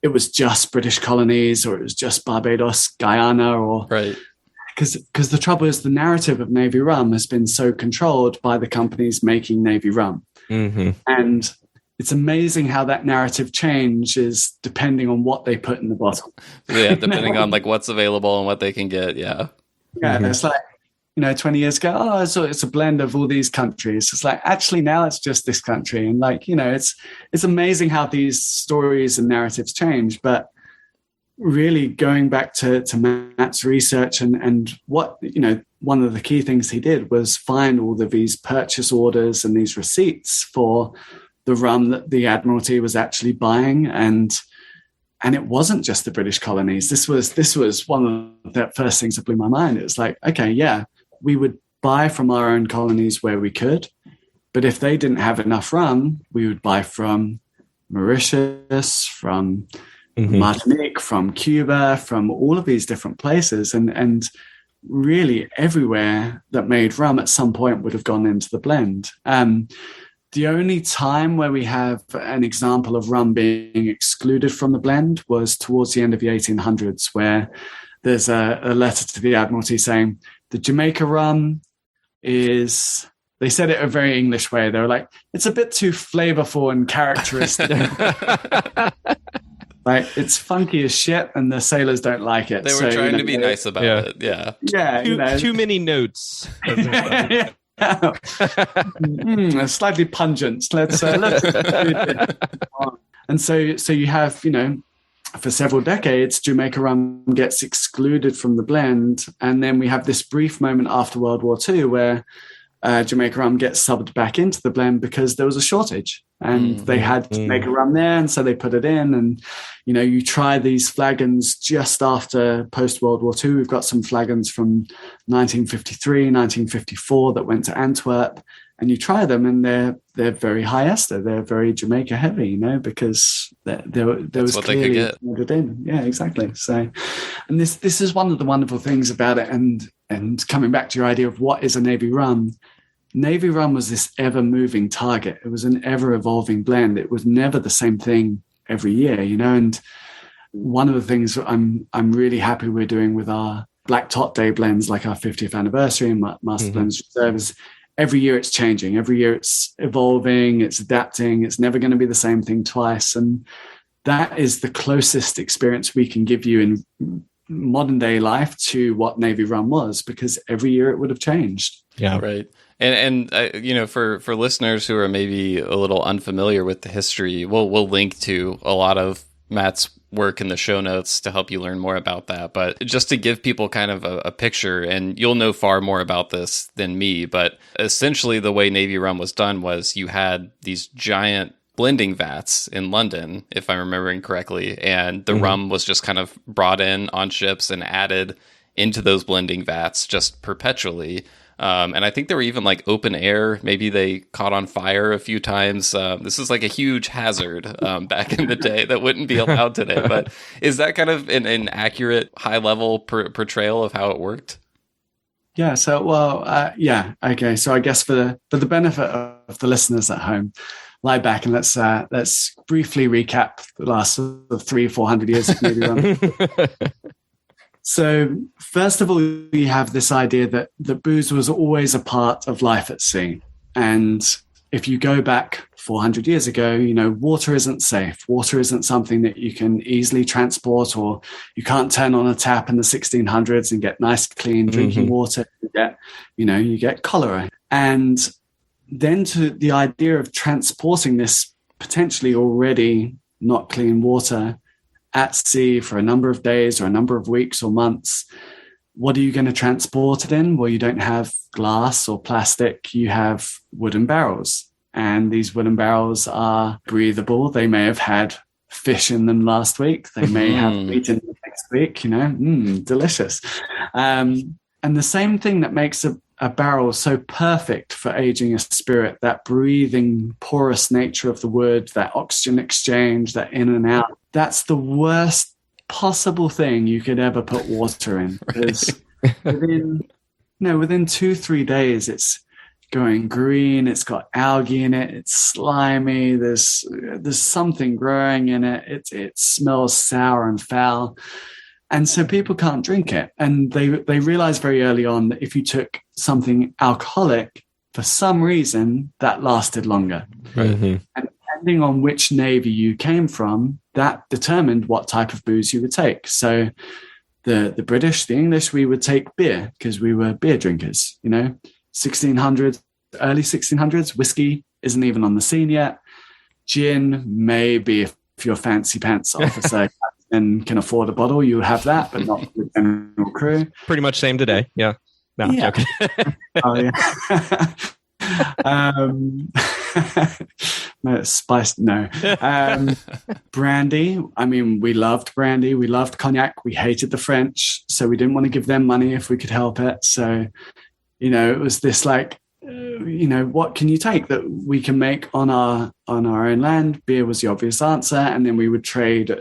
it was just British colonies, or it was just Barbados, Guyana, or right. Because the trouble is, the narrative of Navy rum has been so controlled by the companies making Navy rum, and it's amazing how that narrative changes depending on what they put in the bottle. Yeah, depending on like what's available and what they can get. Yeah. Yeah. It's like, 20 years ago, so it's a blend of all these countries. It's like, actually now it's just this country. And like, it's amazing how these stories and narratives change. But really going back to Matt's research and what, one of the key things he did was find all of these purchase orders and these receipts for the rum that the Admiralty was actually buying, and it wasn't just the British colonies. This was one of the first things that blew my mind. It was like, okay, yeah, we would buy from our own colonies where we could, but if they didn't have enough rum, we would buy from Mauritius, from Martinique, from Cuba, from all of these different places, and really everywhere that made rum at some point would have gone into the blend. The only time where we have an example of rum being excluded from the blend was towards the end of the 1800s, where there's a letter to the Admiralty saying the Jamaica rum is, they said it a very English way. They were like, it's a bit too flavorful and characteristic. Like, it's funky as shit, and the sailors don't like it. They were trying to be nice about it. Yeah. Yeah. Too many notes. Yeah. Slightly pungent. Let's and so you have, for several decades, Jamaica rum gets excluded from the blend, and then we have this brief moment after World War II where Jamaica rum gets subbed back into the blend because there was a shortage, and they had Jamaica rum there, and so they put it in. And you try these flagons just after post World War II. We've got some flagons from 1953, 1954 that went to Antwerp, and you try them, and they're very high ester. They're very Jamaica heavy, because there was what clearly they could added in. Yeah, exactly. So, and this is one of the wonderful things about it. And coming back to your idea of what is a Navy rum. Navy rum was this ever-moving target. It was an ever-evolving blend. It was never the same thing every year, And one of the things I'm really happy we're doing with our Black Tot Day blends, like our 50th anniversary and Master Blends Reserve, is every year it's changing. Every year it's evolving, it's adapting. It's never going to be the same thing twice. And that is the closest experience we can give you in modern day life to what Navy rum was, because every year it would have changed. Yeah. Right. And for listeners who are maybe a little unfamiliar with the history, we'll link to a lot of Matt's work in the show notes to help you learn more about that. But just to give people kind of a picture, and you'll know far more about this than me, but essentially the way Navy rum was done was you had these giant blending vats in London, if I'm remembering correctly, and the rum was just kind of brought in on ships and added into those blending vats just perpetually. And I think they were even like open air. Maybe they caught on fire a few times. This is like a huge hazard back in the day that wouldn't be allowed today. But is that kind of an accurate, high level portrayal of how it worked? Yeah. So, yeah. Okay. So I guess for the benefit of the listeners at home, lie back and let's briefly recap the last sort of 300-400 years of maybe rum. So first of all, we have this idea that booze was always a part of life at sea. And if you go back 400 years ago, water isn't safe. Water isn't something that you can easily transport, or you can't turn on a tap in the 1600s and get nice, clean drinking water. You get cholera. And then to the idea of transporting this potentially already not clean water at sea for a number of days or a number of weeks or months, what are you going to transport it in? Well, you don't have glass or plastic, you have wooden barrels. And these wooden barrels are breathable. They may have had fish in them last week. They may have meat in them next week, delicious. And the same thing that makes a barrel so perfect for aging a spirit, that breathing, porous nature of the wood, that oxygen exchange, that in and out, that's the worst possible thing you could ever put water in. Because within 2-3 days, it's going green, it's got algae in it, it's slimy, there's something growing in it, it smells sour and foul. And so people can't drink it. And they realized very early on that if you took something alcoholic, for some reason, that lasted longer. Mm-hmm. And depending on which navy you came from, that determined what type of booze you would take. So the British, the English, we would take beer because we were beer drinkers. 1600s, early 1600s, whiskey isn't even on the scene yet. Gin, maybe if your fancy pants officer and can afford a bottle, you have that, but not the general crew. Pretty much same today. Yeah. No, yeah. Joking. Oh, yeah. No, spice. No. Brandy. I mean, we loved brandy. We loved cognac. We hated the French, so we didn't want to give them money if we could help it. So, it was this like, what can you take that we can make on our own land? Beer was the obvious answer. And then we would trade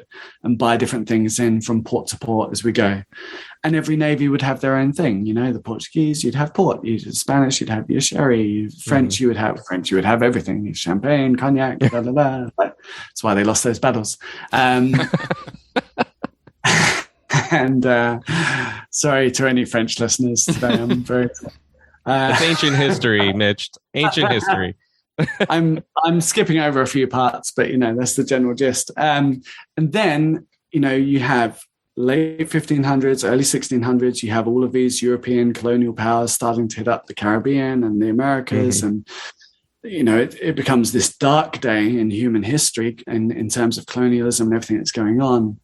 and buy different things in from port to port as we go. And every navy would have their own thing. The Portuguese, you'd have port. You'd have Spanish, you'd have your sherry. French, you would have everything. Champagne, cognac, blah, blah, blah. That's why they lost those battles. And sorry to any French listeners today. I'm very... It's ancient history, Mitch. Ancient history. I'm skipping over a few parts, but that's the general gist. And then you have late 1500s, early 1600s. You have all of these European colonial powers starting to hit up the Caribbean and the Americas, and it becomes this dark day in human history, and in terms of colonialism and everything that's going on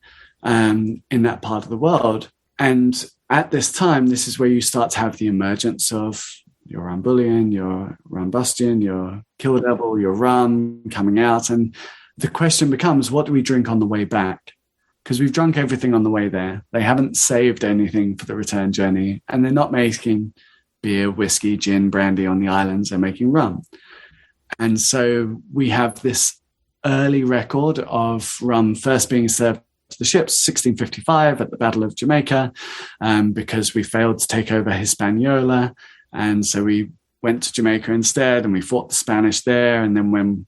in that part of the world. And at this time, this is where you start to have the emergence of your rum bullion, your rum bustion, your kill devil, your rum coming out. And the question becomes, what do we drink on the way back? Because we've drunk everything on the way there. They haven't saved anything for the return journey. And they're not making beer, whiskey, gin, brandy on the islands. They're making rum. And so we have this early record of rum first being served to the ships, 1655 at the Battle of Jamaica, because we failed to take over Hispaniola. And so we went to Jamaica instead, and we fought the Spanish there. And then when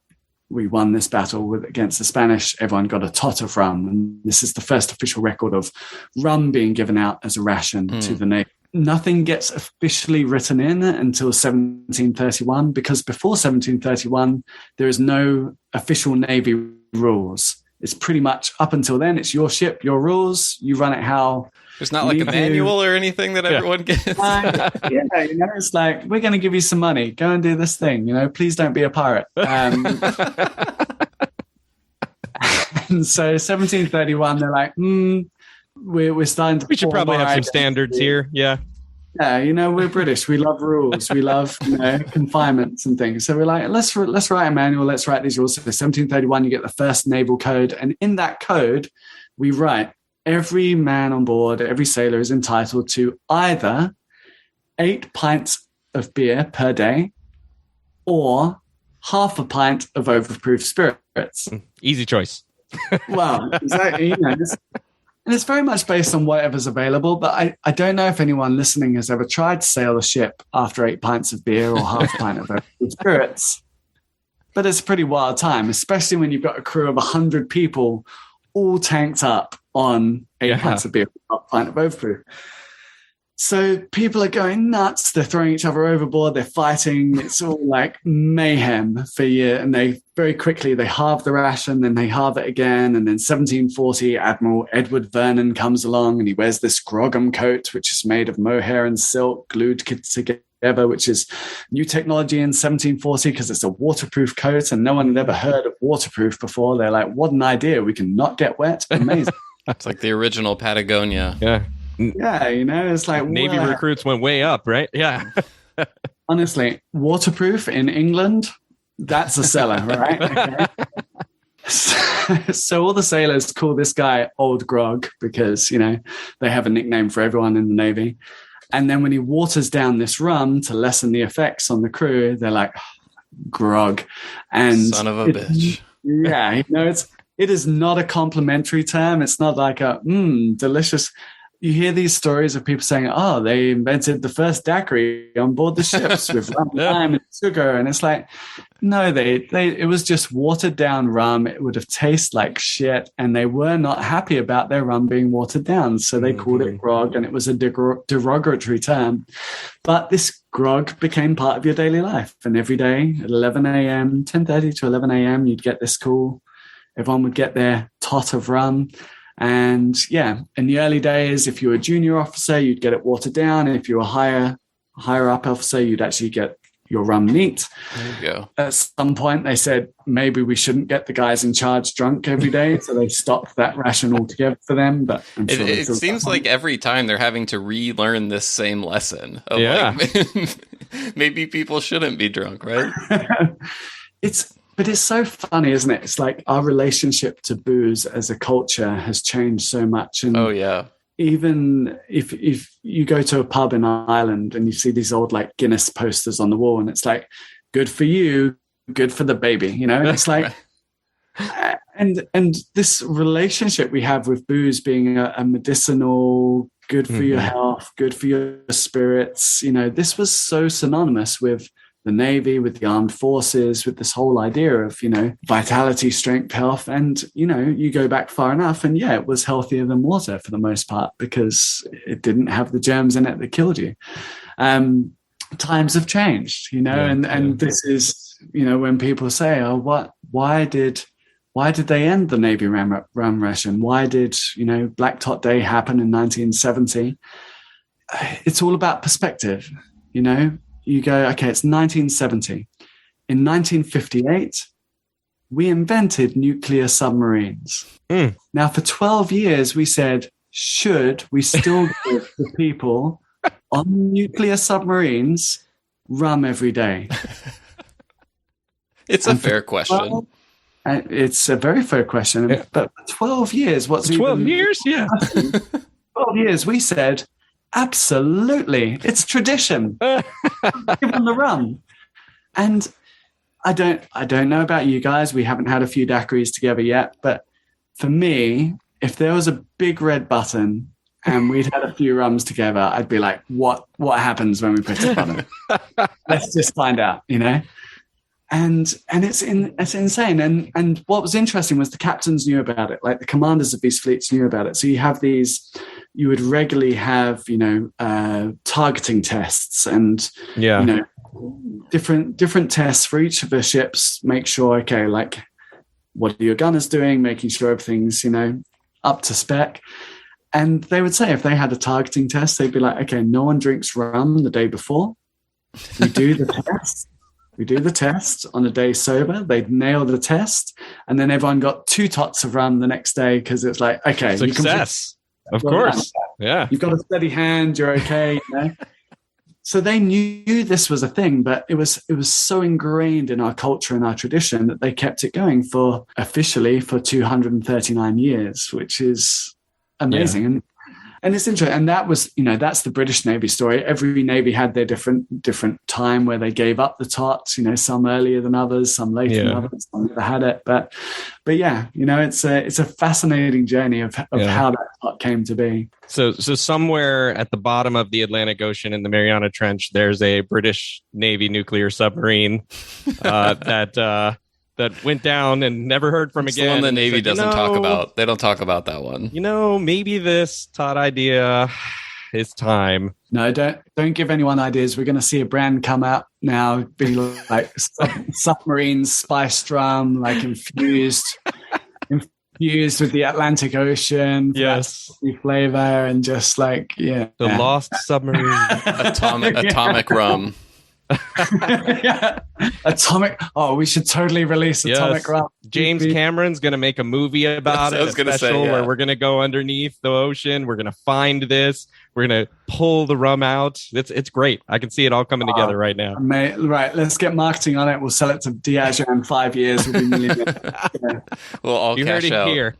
we won this battle against the Spanish, everyone got a tot of rum. And this is the first official record of rum being given out as a ration to the Navy. Nothing gets officially written in until 1731, because before 1731, there is no official Navy rules. It's pretty much up until then, it's your ship, your rules. You run it how... There's not like a manual or anything that everyone gets. It's like, we're going to give you some money. Go and do this thing. Please don't be a pirate. And so 1731, they're like, we're starting to... We should probably have some standards here. Yeah. Yeah, we're British. We love rules. We love, confinements and things. So we're like, let's write a manual. Let's write these rules. So 1731, you get the first naval code. And in that code, we write, every man on board, every sailor is entitled to either 8 pints of beer per day, or half a pint of overproof spirits. Easy choice. Well, exactly. And it's very much based on whatever's available. But I don't know if anyone listening has ever tried to sail a ship after 8 pints of beer or half a pint of overproof spirits. But it's a pretty wild time, especially when you've got a crew of 100 people all tanked up on 8 pints of beer, half a pint of overproof. So people are going nuts. They're throwing each other overboard. They're fighting. It's all like mayhem for a year. And they very quickly, they halve the ration, then they halve it again. And then 1740, Admiral Edward Vernon comes along and he wears this grogram coat, which is made of mohair and silk glued together, which is new technology in 1740 because it's a waterproof coat. And no one had ever heard of waterproof before. They're like, what an idea. We can not get wet. Amazing. It's like the original Patagonia. Yeah. Yeah, it's like Navy recruits went way up, right? Yeah. Honestly, waterproof in England, that's a seller, right? Okay. So all the sailors call this guy Old Grog because, they have a nickname for everyone in the Navy. And then when he waters down this rum to lessen the effects on the crew, they're like, Grog. And son of a bitch. Yeah, it is not a complimentary term. It's not like a delicious. You hear these stories of people saying, oh, they invented the first daiquiri on board the ships with rum, lime, and sugar. And it's like, no, it was just watered down rum. It would have tasted like shit. And they were not happy about their rum being watered down. So they called it grog, and it was a derogatory term. But this grog became part of your daily life. And every day at 11 a.m., 10:30 to 11 a.m., you'd get this call. Everyone would get their tot of rum. And in the early days, if you were a junior officer, you'd get it watered down. And if you were a higher up officer, you'd actually get your rum neat. There you go. At some point, they said, maybe we shouldn't get the guys in charge drunk every day. So they stopped that ration altogether for them. But I'm sure it seems like every time they're having to relearn this same lesson. Maybe people shouldn't be drunk, right? But it's so funny, isn't it? It's like our relationship to booze as a culture has changed so much. And even if you go to a pub in Ireland and you see these old like Guinness posters on the wall, and it's like, good for you, good for the baby, And it's like, and this relationship we have with booze being a medicinal, good for your health, good for your spirits. This was so synonymous with the Navy, with the armed forces, with this whole idea of, vitality, strength, health. And, you go back far enough and it was healthier than water for the most part because it didn't have the germs in it that killed you. Times have changed, and this is, when people say, oh, why did they end the Navy rum ration? Why did, Black Tot Day happen in 1970? It's all about perspective, You go, okay, it's 1970. In 1958, we invented nuclear submarines. Now, for 12 years, we said, should we still give the people on nuclear submarines rum every day? It's a fair question. It's a very fair question. Yeah. But for 12 years, 12 years? Yeah. 12 years, we said, absolutely, it's tradition. Give them the rum. And I don't know about you guys. We haven't had a few daiquiris together yet, but for me, if there was a big red button and we'd had a few rums together, I'd be like, what happens when we push the button? Let's just find out, And it's insane. And what was interesting was the captains knew about it, like the commanders of these fleets knew about it. So you would regularly have, targeting tests and, different tests for each of the ships. Make sure, okay, like what are your gunners doing? Making sure everything's, up to spec. And they would say if they had a targeting test, they'd be like, okay, no one drinks rum the day before. We do the test. We do the test on a day sober. They'd nail the test. And then everyone got 2 tots of rum the next day because it's like, okay. Success. Of course. Yeah. You've got a steady hand. You're okay. So they knew this was a thing, but it was so ingrained in our culture and our tradition that they kept it going officially for 239 years, which is amazing. And it's interesting. And that was, that's the British Navy story. Every Navy had their different time where they gave up the tots, some earlier than others, some later than others, some never had it. But yeah, it's a fascinating journey of how that tot came to be. So somewhere at the bottom of the Atlantic Ocean in the Mariana Trench, there's a British Navy nuclear submarine that went down and never heard from again. The one the Navy doesn't talk about. They don't talk about that one. Maybe this Tot idea is time. No, don't give anyone ideas. We're going to see a brand come out now, be like submarine spiced rum, like infused with the Atlantic Ocean. Yes, flavor and just like the lost submarine, atomic rum. Atomic. Oh, we should totally release Atomic Rum. James Cameron's going to make a movie about it. I was going to say, where we're going to go underneath the ocean. We're going to find this. We're going to pull the rum out. It's great. I can see it all coming together right now. Right. Let's get marketing on it. We'll sell it to Diageo in 5 years. We'll be millionaires. We'll all cash out. Here.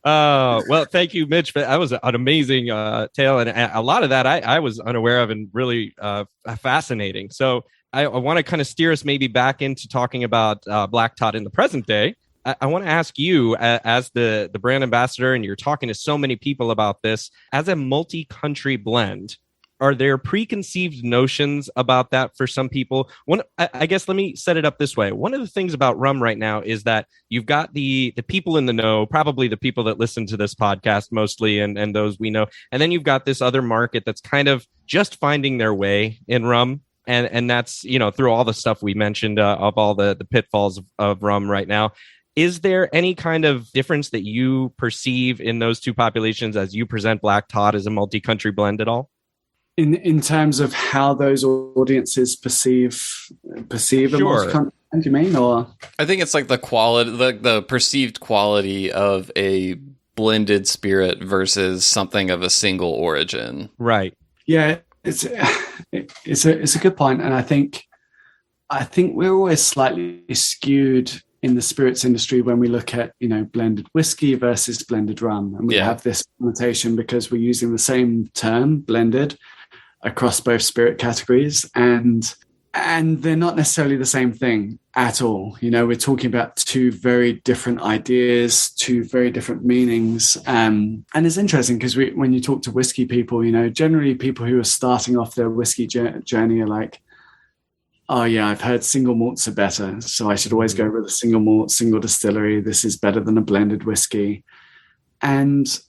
Well, thank you, Mitch. That was an amazing tale, and a lot of that I was unaware of and really fascinating. So I want to kind of steer us maybe back into talking about Black Tot in the present day. I want to ask you, as the brand ambassador, and you're talking to so many people about this, as a multi-country blend, are there preconceived notions about that for some people? I guess let me set it up this way. One of the things about rum right now is that you've got the people in the know, probably the people that listen to this podcast mostly, and those we know. And then you've got this other market that's kind of just finding their way in rum. And that's, through all the stuff we mentioned of all the pitfalls of rum right now. Is there any kind of difference that you perceive in those two populations as you present Black Tot as a multi-country blend at all? In terms of how those audiences perceive a multi-country, do you mean? Or I think it's like the quality, the perceived quality of a blended spirit versus something of a single origin. Right. Yeah, it's a good point, and I think we're always slightly skewed in the spirits industry when we look at blended whiskey versus blended rum, and we have this connotation because we're using the same term, blended, across both spirit categories, and they're not necessarily the same thing at all. We're talking about two very different ideas, two very different meanings, and it's interesting because when you talk to whiskey people, generally people who are starting off their whiskey journey are like, oh yeah, I've heard single malts are better, so I should always go with a single malt, single distillery. This is better than a blended whiskey. And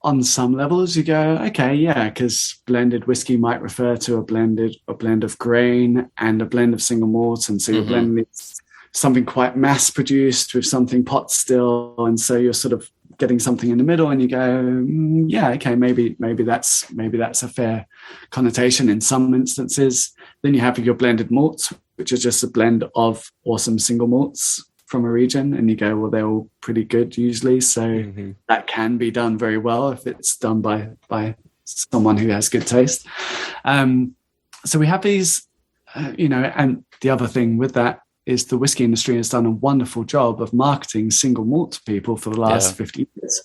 on some levels you go, okay, yeah, because blended whiskey might refer to a blend of grain and a blend of single malt, and so you're blending something quite mass produced with something pot still, and so you're sort of getting something in the middle, and you go, yeah, okay, maybe that's a fair connotation in some instances. Then you have your blended malts, which are just a blend of awesome single malts from a region, and you go, well, they're all pretty good usually, so that can be done very well if it's done by someone who has good taste. So we have these, and the other thing with that is the whiskey industry has done a wonderful job of marketing single malt to people for the last 50 years.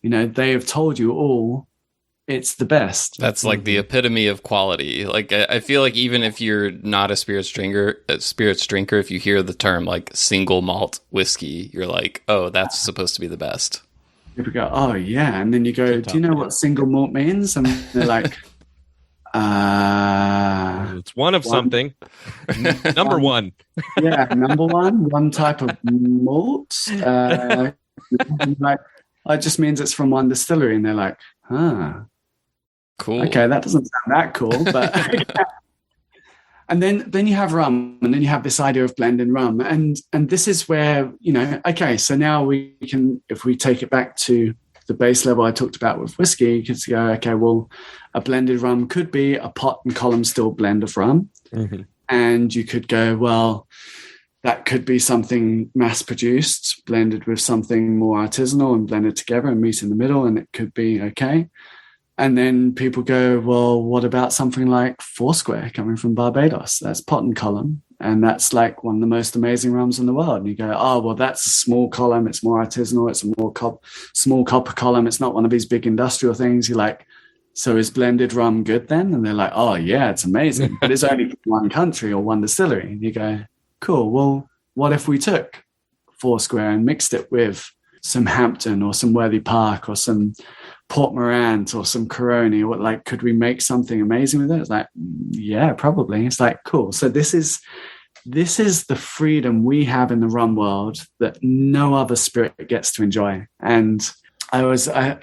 They have told you all it's the best. That's like the epitome of quality. Like, I feel like even if you're not a spirits drinker, if you hear the term like single malt whiskey, you're like, oh, that's supposed to be the best. People go, oh yeah. And then you go, do you know what single malt means? And they're like, it's one of something. Number one. Yeah, number one type of malt. Like, it just means it's from one distillery. And they're like, cool. Okay, that doesn't sound that cool, but and then you have rum, and then you have this idea of blending rum, and this is where okay, so now we can, if we take it back to the base level I talked about with whiskey, you could go, okay, well, a blended rum could be a pot and column still blend of rum, and you could go, well, that could be something mass produced blended with something more artisanal and blended together and meet in the middle, and it could be okay. And then people go, well, what about something like Foursquare coming from Barbados? That's pot and column. And that's like one of the most amazing rums in the world. And you go, oh, well, that's a small column. It's more artisanal. It's a more small copper column. It's not one of these big industrial things. You're like, so is blended rum good then? And they're like, oh, yeah, it's amazing. But it's only from one country or one distillery. And you go, cool. Well, what if we took Foursquare and mixed it with some Hampton or some Worthy Park or some Port Morant or some Coroni? Or like, could we make something amazing with it? It's like, yeah, probably. It's like, cool. So this is the freedom we have in the rum world that no other spirit gets to enjoy. And I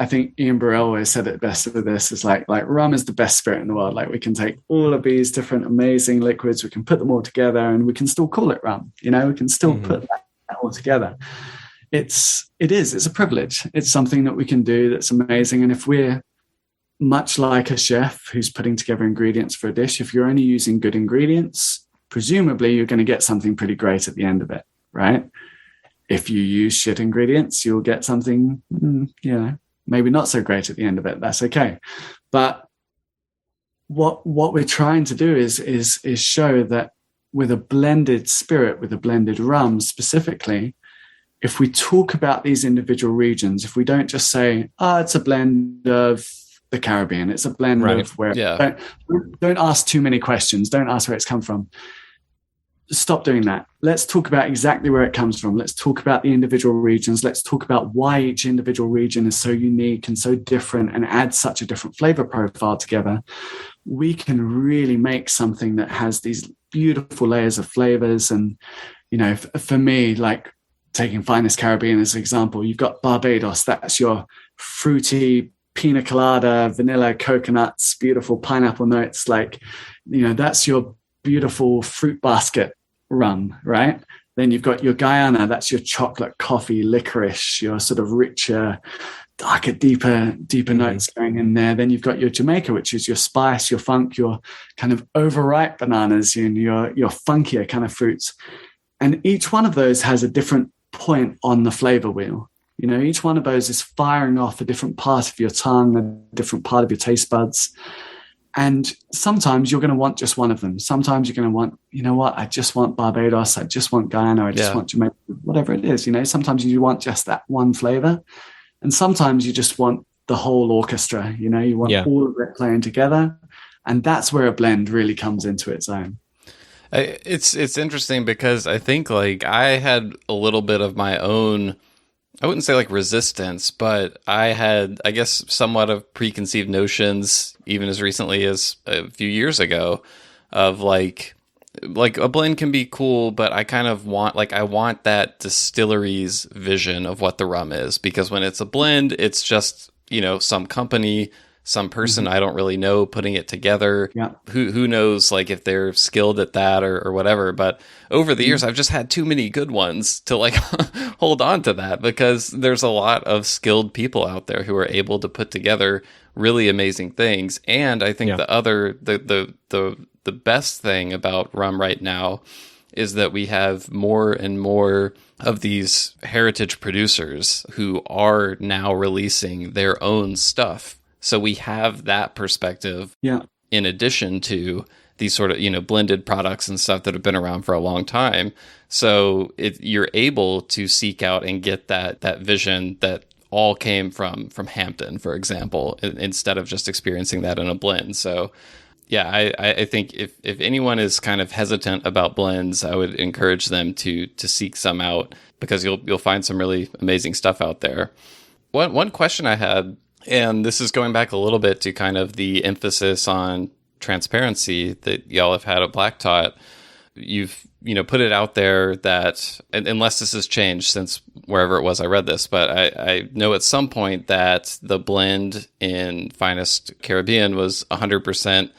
think Ian Burrell always said it best with this. It's like rum is the best spirit in the world. Like, we can take all of these different amazing liquids, we can put them all together, and we can still call it rum. You know, we can still put that all together. It's a privilege. It's something that we can do that's amazing. And if we're much like a chef who's putting together ingredients for a dish, if you're only using good ingredients, presumably you're going to get something pretty great at the end of it, right? If you use shit ingredients, you'll get something, maybe not so great at the end of it. That's okay. But what we're trying to do is show that with a blended spirit, with a blended rum specifically, if we talk about these individual regions, if we don't just say, it's a blend of the Caribbean, it's a blend of where, don't ask too many questions. Don't ask where it's come from. Stop doing that. Let's talk about exactly where it comes from. Let's talk about the individual regions. Let's talk about why each individual region is so unique and so different and adds such a different flavor profile together. We can really make something that has these beautiful layers of flavors. And, you know, for me, like taking Finest Caribbean as an example, you've got Barbados. That's your fruity pina colada, vanilla, coconuts, beautiful pineapple notes. Like, you know, that's your beautiful fruit basket rum, right? Then you've got your Guyana, that's your chocolate, coffee, licorice, your sort of richer, darker, deeper notes going in there. Then you've got your Jamaica, which is your spice, your funk, your kind of overripe bananas, and your funkier kind of fruits. And each one of those has a different point on the flavor wheel. You know, each one of those is firing off a different part of your tongue, a different part of your taste buds. And sometimes you're going to want just one of them. Sometimes you're going to want, you know what, I just want Barbados, I just want Guyana, I just want Jamaica, whatever it is. You know, sometimes you want just that one flavor. And sometimes you just want the whole orchestra, you know, you want all of it playing together. And that's where a blend really comes into its own. It's interesting because I think like I had a little bit of my own, I wouldn't say like resistance, but I had, I guess, somewhat of preconceived notions, even as recently as a few years ago, of like a blend can be cool, but I kind of want, like, I want that distillery's vision of what the rum is, because when it's a blend, it's just, you know, some company, some person I don't really know putting it together. Yeah. Who knows, like, if they're skilled at that or whatever. But over the years, I've just had too many good ones to like hold on to that, because there's a lot of skilled people out there who are able to put together really amazing things. And I think the best thing about rum right now is that we have more and more of these heritage producers who are now releasing their own stuff. So we have that perspective in addition to these sort of, you know, blended products and stuff that have been around for a long time. So you're able to seek out and get that vision that all came from Hampton, for example, instead of just experiencing that in a blend. So yeah, I think if anyone is kind of hesitant about blends, I would encourage them to seek some out, because you'll find some really amazing stuff out there. One question I had, and this is going back a little bit to kind of the emphasis on transparency that y'all have had at Black Tot. You've, you know, put it out there that, unless this has changed since wherever it was I read this, but I know at some point that the blend in Finest Caribbean was 100%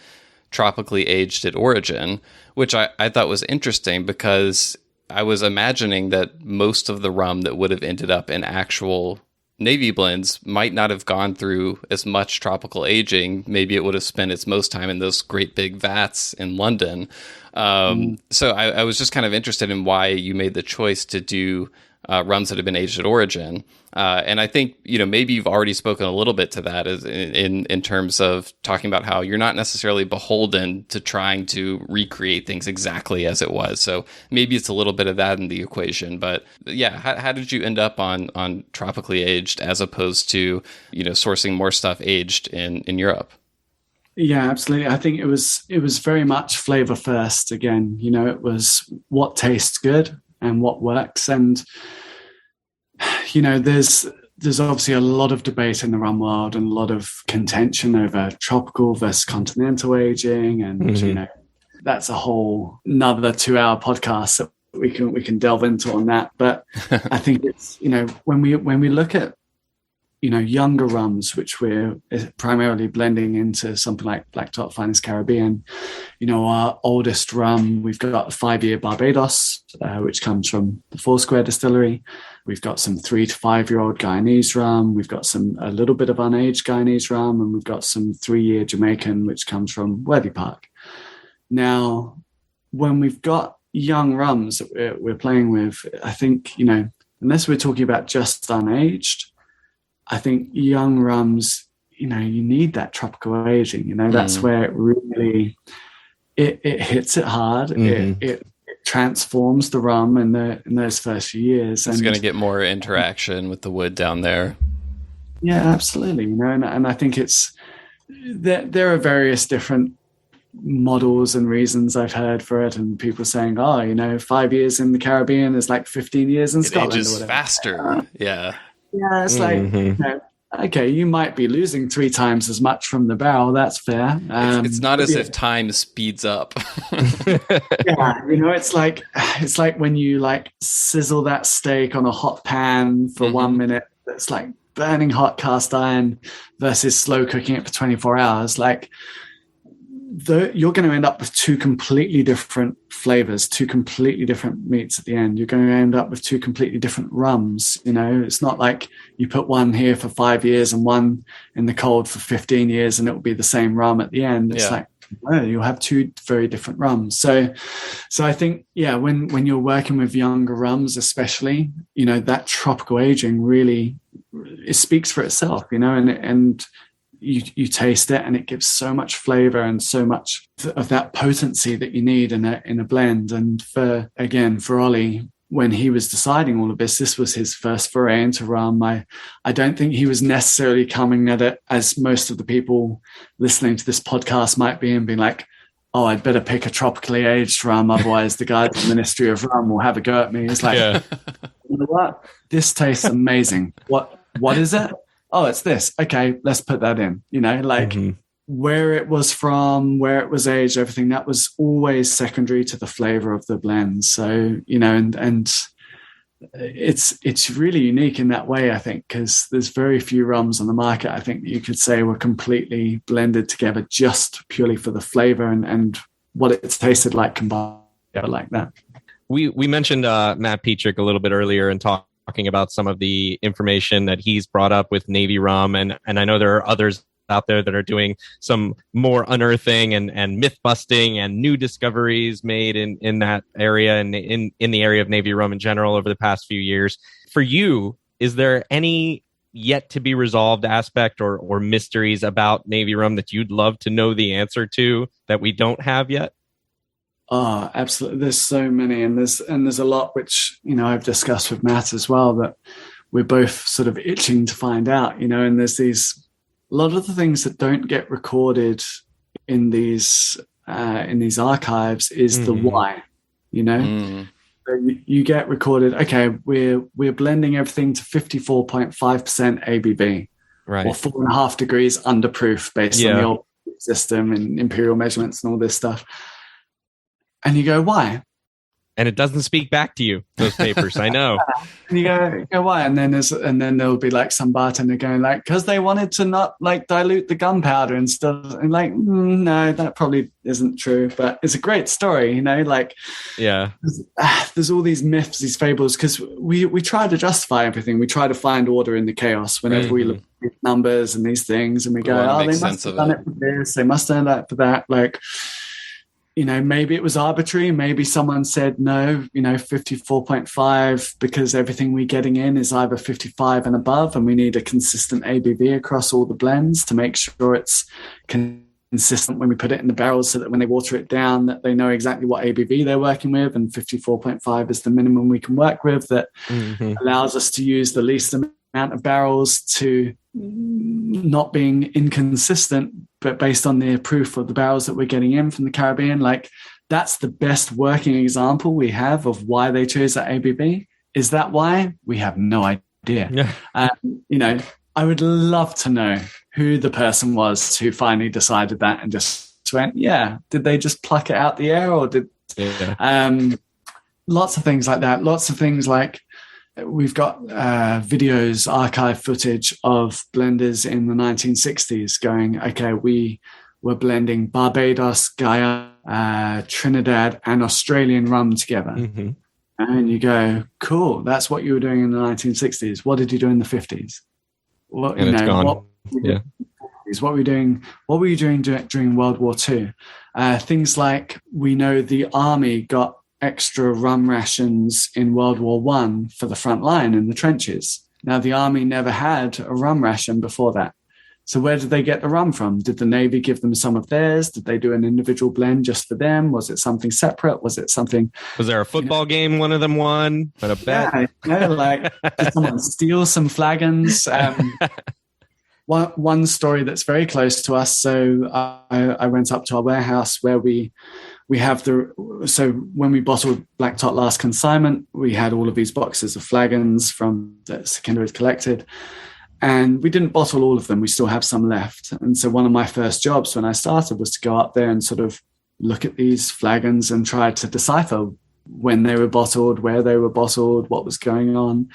tropically aged at origin, which I thought was interesting, because I was imagining that most of the rum that would have ended up in actual Navy blends might not have gone through as much tropical aging. Maybe it would have spent its most time in those great big vats in London. So I was just kind of interested in why you made the choice to do rums that have been aged at origin. And I think, maybe you've already spoken a little bit to that as in terms of talking about how you're not necessarily beholden to trying to recreate things exactly as it was. So maybe it's a little bit of that in the equation. But yeah, how did you end up on tropically aged as opposed to, sourcing more stuff aged in Europe? Yeah, absolutely. I think it was very much flavor first again. It was what tastes good and what works. And there's obviously a lot of debate in the rum world and a lot of contention over tropical versus continental aging, and that's a whole another 2-hour podcast that we can delve into on that. But I think it's when we look at younger rums, which we're primarily blending into something like Black Tot Finest Caribbean. Our oldest rum, we've got a 5-year Barbados, which comes from the Foursquare Distillery. We've got some 3 to 5-year-old Guyanese rum. We've got a little bit of unaged Guyanese rum, and we've got some 3-year Jamaican, which comes from Worthy Park. Now, when we've got young rums that we're playing with, I think, unless we're talking about just unaged, I think young rums, you need that tropical aging. That's where it really it hits it hard. It transforms the rum in those first few years. It's going to get more interaction with the wood down there. Yeah, absolutely. And I think it's there are various different models and reasons I've heard for it, and people saying, 5 years in the Caribbean is like 15 years in Scotland. It ages faster. Yeah. Yeah, it's like, okay, you might be losing 3 times as much from the barrel. That's fair. It's not as if time speeds up. Yeah, it's like when you sizzle that steak on a hot pan for 1 minute. It's like burning hot cast iron versus slow cooking it for 24 hours. You're going to end up with 2 completely different flavors, 2 completely different meats at the end. You're going to end up with 2 completely different rums. It's not like you put one here for 5 years and one in the cold for 15 years and it will be the same rum at the end. It's you'll have 2 very different rums. So I think, when you're working with younger rums, especially, that tropical aging really, it speaks for itself, and you taste it and it gives so much flavor and so much of that potency that you need in a blend. And for Ollie, when he was deciding all of this was his first foray into rum. I don't think he was necessarily coming at it as most of the people listening to this podcast might be and being like, oh, I'd better pick a tropically aged rum, otherwise the guys at the Ministry of Rum will have a go at me. It's like, you know what? This tastes amazing. What is it? Oh, it's this. Okay, let's put that in. Where it was from, where it was aged, everything that was always secondary to the flavor of the blend. So, and it's really unique in that way, I think, because there's very few rums on the market, I think, that you could say were completely blended together just purely for the flavor and what it's tasted like combined together like that. We mentioned Matt Petrick a little bit earlier and talking about some of the information that he's brought up with Navy rum. And I know there are others out there that are doing some more unearthing and myth busting and new discoveries made in that area and in the area of Navy rum in general over the past few years. For you, is there any yet to be resolved aspect or mysteries about Navy rum that you'd love to know the answer to that we don't have yet? Oh, absolutely. There's so many, and there's a lot which, I've discussed with Matt as well that we're both sort of itching to find out, and there's a lot of the things that don't get recorded in these archives is the why, So you get recorded. Okay, we're blending everything to 54.5% ABV, right, or 4.5 degrees under proof based on the old system and imperial measurements and all this stuff. And you go, why? And it doesn't speak back to you, those papers. I know. And you go, why? And then there'll be like some bartender going like, because they wanted to not like dilute the gunpowder and stuff. And like, no, that probably isn't true. But it's a great story, There's all these myths, these fables, because we try to justify everything. We try to find order in the chaos whenever we look at these numbers and these things, and we go, they must have done it for this. They must have done that for that. Like, maybe it was arbitrary. Maybe someone said, no, 54.5, because everything we're getting in is either 55 and above, and we need a consistent ABV across all the blends to make sure it's consistent when we put it in the barrels, so that when they water it down, that they know exactly what ABV they're working with. And 54.5 is the minimum we can work with, that allows us to use the least amount of barrels, to not being inconsistent, but based on the proof of the barrels that we're getting in from the Caribbean. Like, that's the best working example we have of why they chose that ABV. Is that why? We have no idea. Yeah. I would love to know who the person was who finally decided that and just went, yeah, did they just pluck it out the air, or did lots of things like that. Lots of things like, we've got videos, archive footage of blenders in the 1960s going, okay, we were blending Barbados, Guyana, Trinidad, and Australian rum together. And you go, cool, that's what you were doing in the 1960s. What did you do in the 50s? What, and it's gone. What were you doing? What were you doing during World War II? Things like, we know the army got extra rum rations in World War I for the front line in the trenches. Now, the army never had a rum ration before that. So where did they get the rum from? Did the Navy give them some of theirs? Did they do an individual blend just for them? Was it something separate? Was it something... Was there a football game one of them won? But a bet? Yeah, did someone steal some flagons? One story that's very close to us. So I went up to our warehouse where we have so when we bottled Black Tot last consignment, we had all of these boxes of flagons from that Sukhinder had collected. And we didn't bottle all of them. We still have some left. And so one of my first jobs when I started was to go up there and sort of look at these flagons and try to decipher when they were bottled, where they were bottled, what was going on.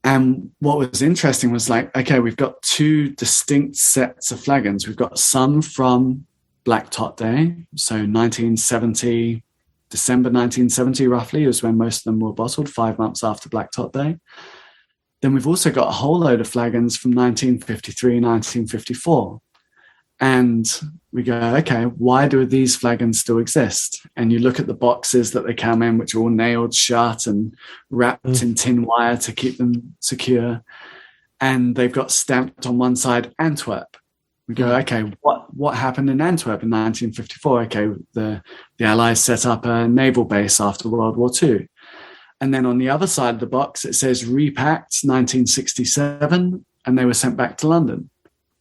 And what was interesting was like, okay, we've got two distinct sets of flagons. We've got some from Black Tot Day. So 1970, December 1970 roughly is when most of them were bottled, 5 months after Black Tot Day. Then we've also got a whole load of flagons from 1953, 1954. And we go, okay, why do these flagons still exist? And you look at the boxes that they come in, which are all nailed shut and wrapped in tin wire to keep them secure. And they've got stamped on one side, Antwerp. We go, okay, what happened in Antwerp in 1954? Okay, the Allies set up a naval base after World War II. And then on the other side of the box, it says repacked 1967, and they were sent back to London.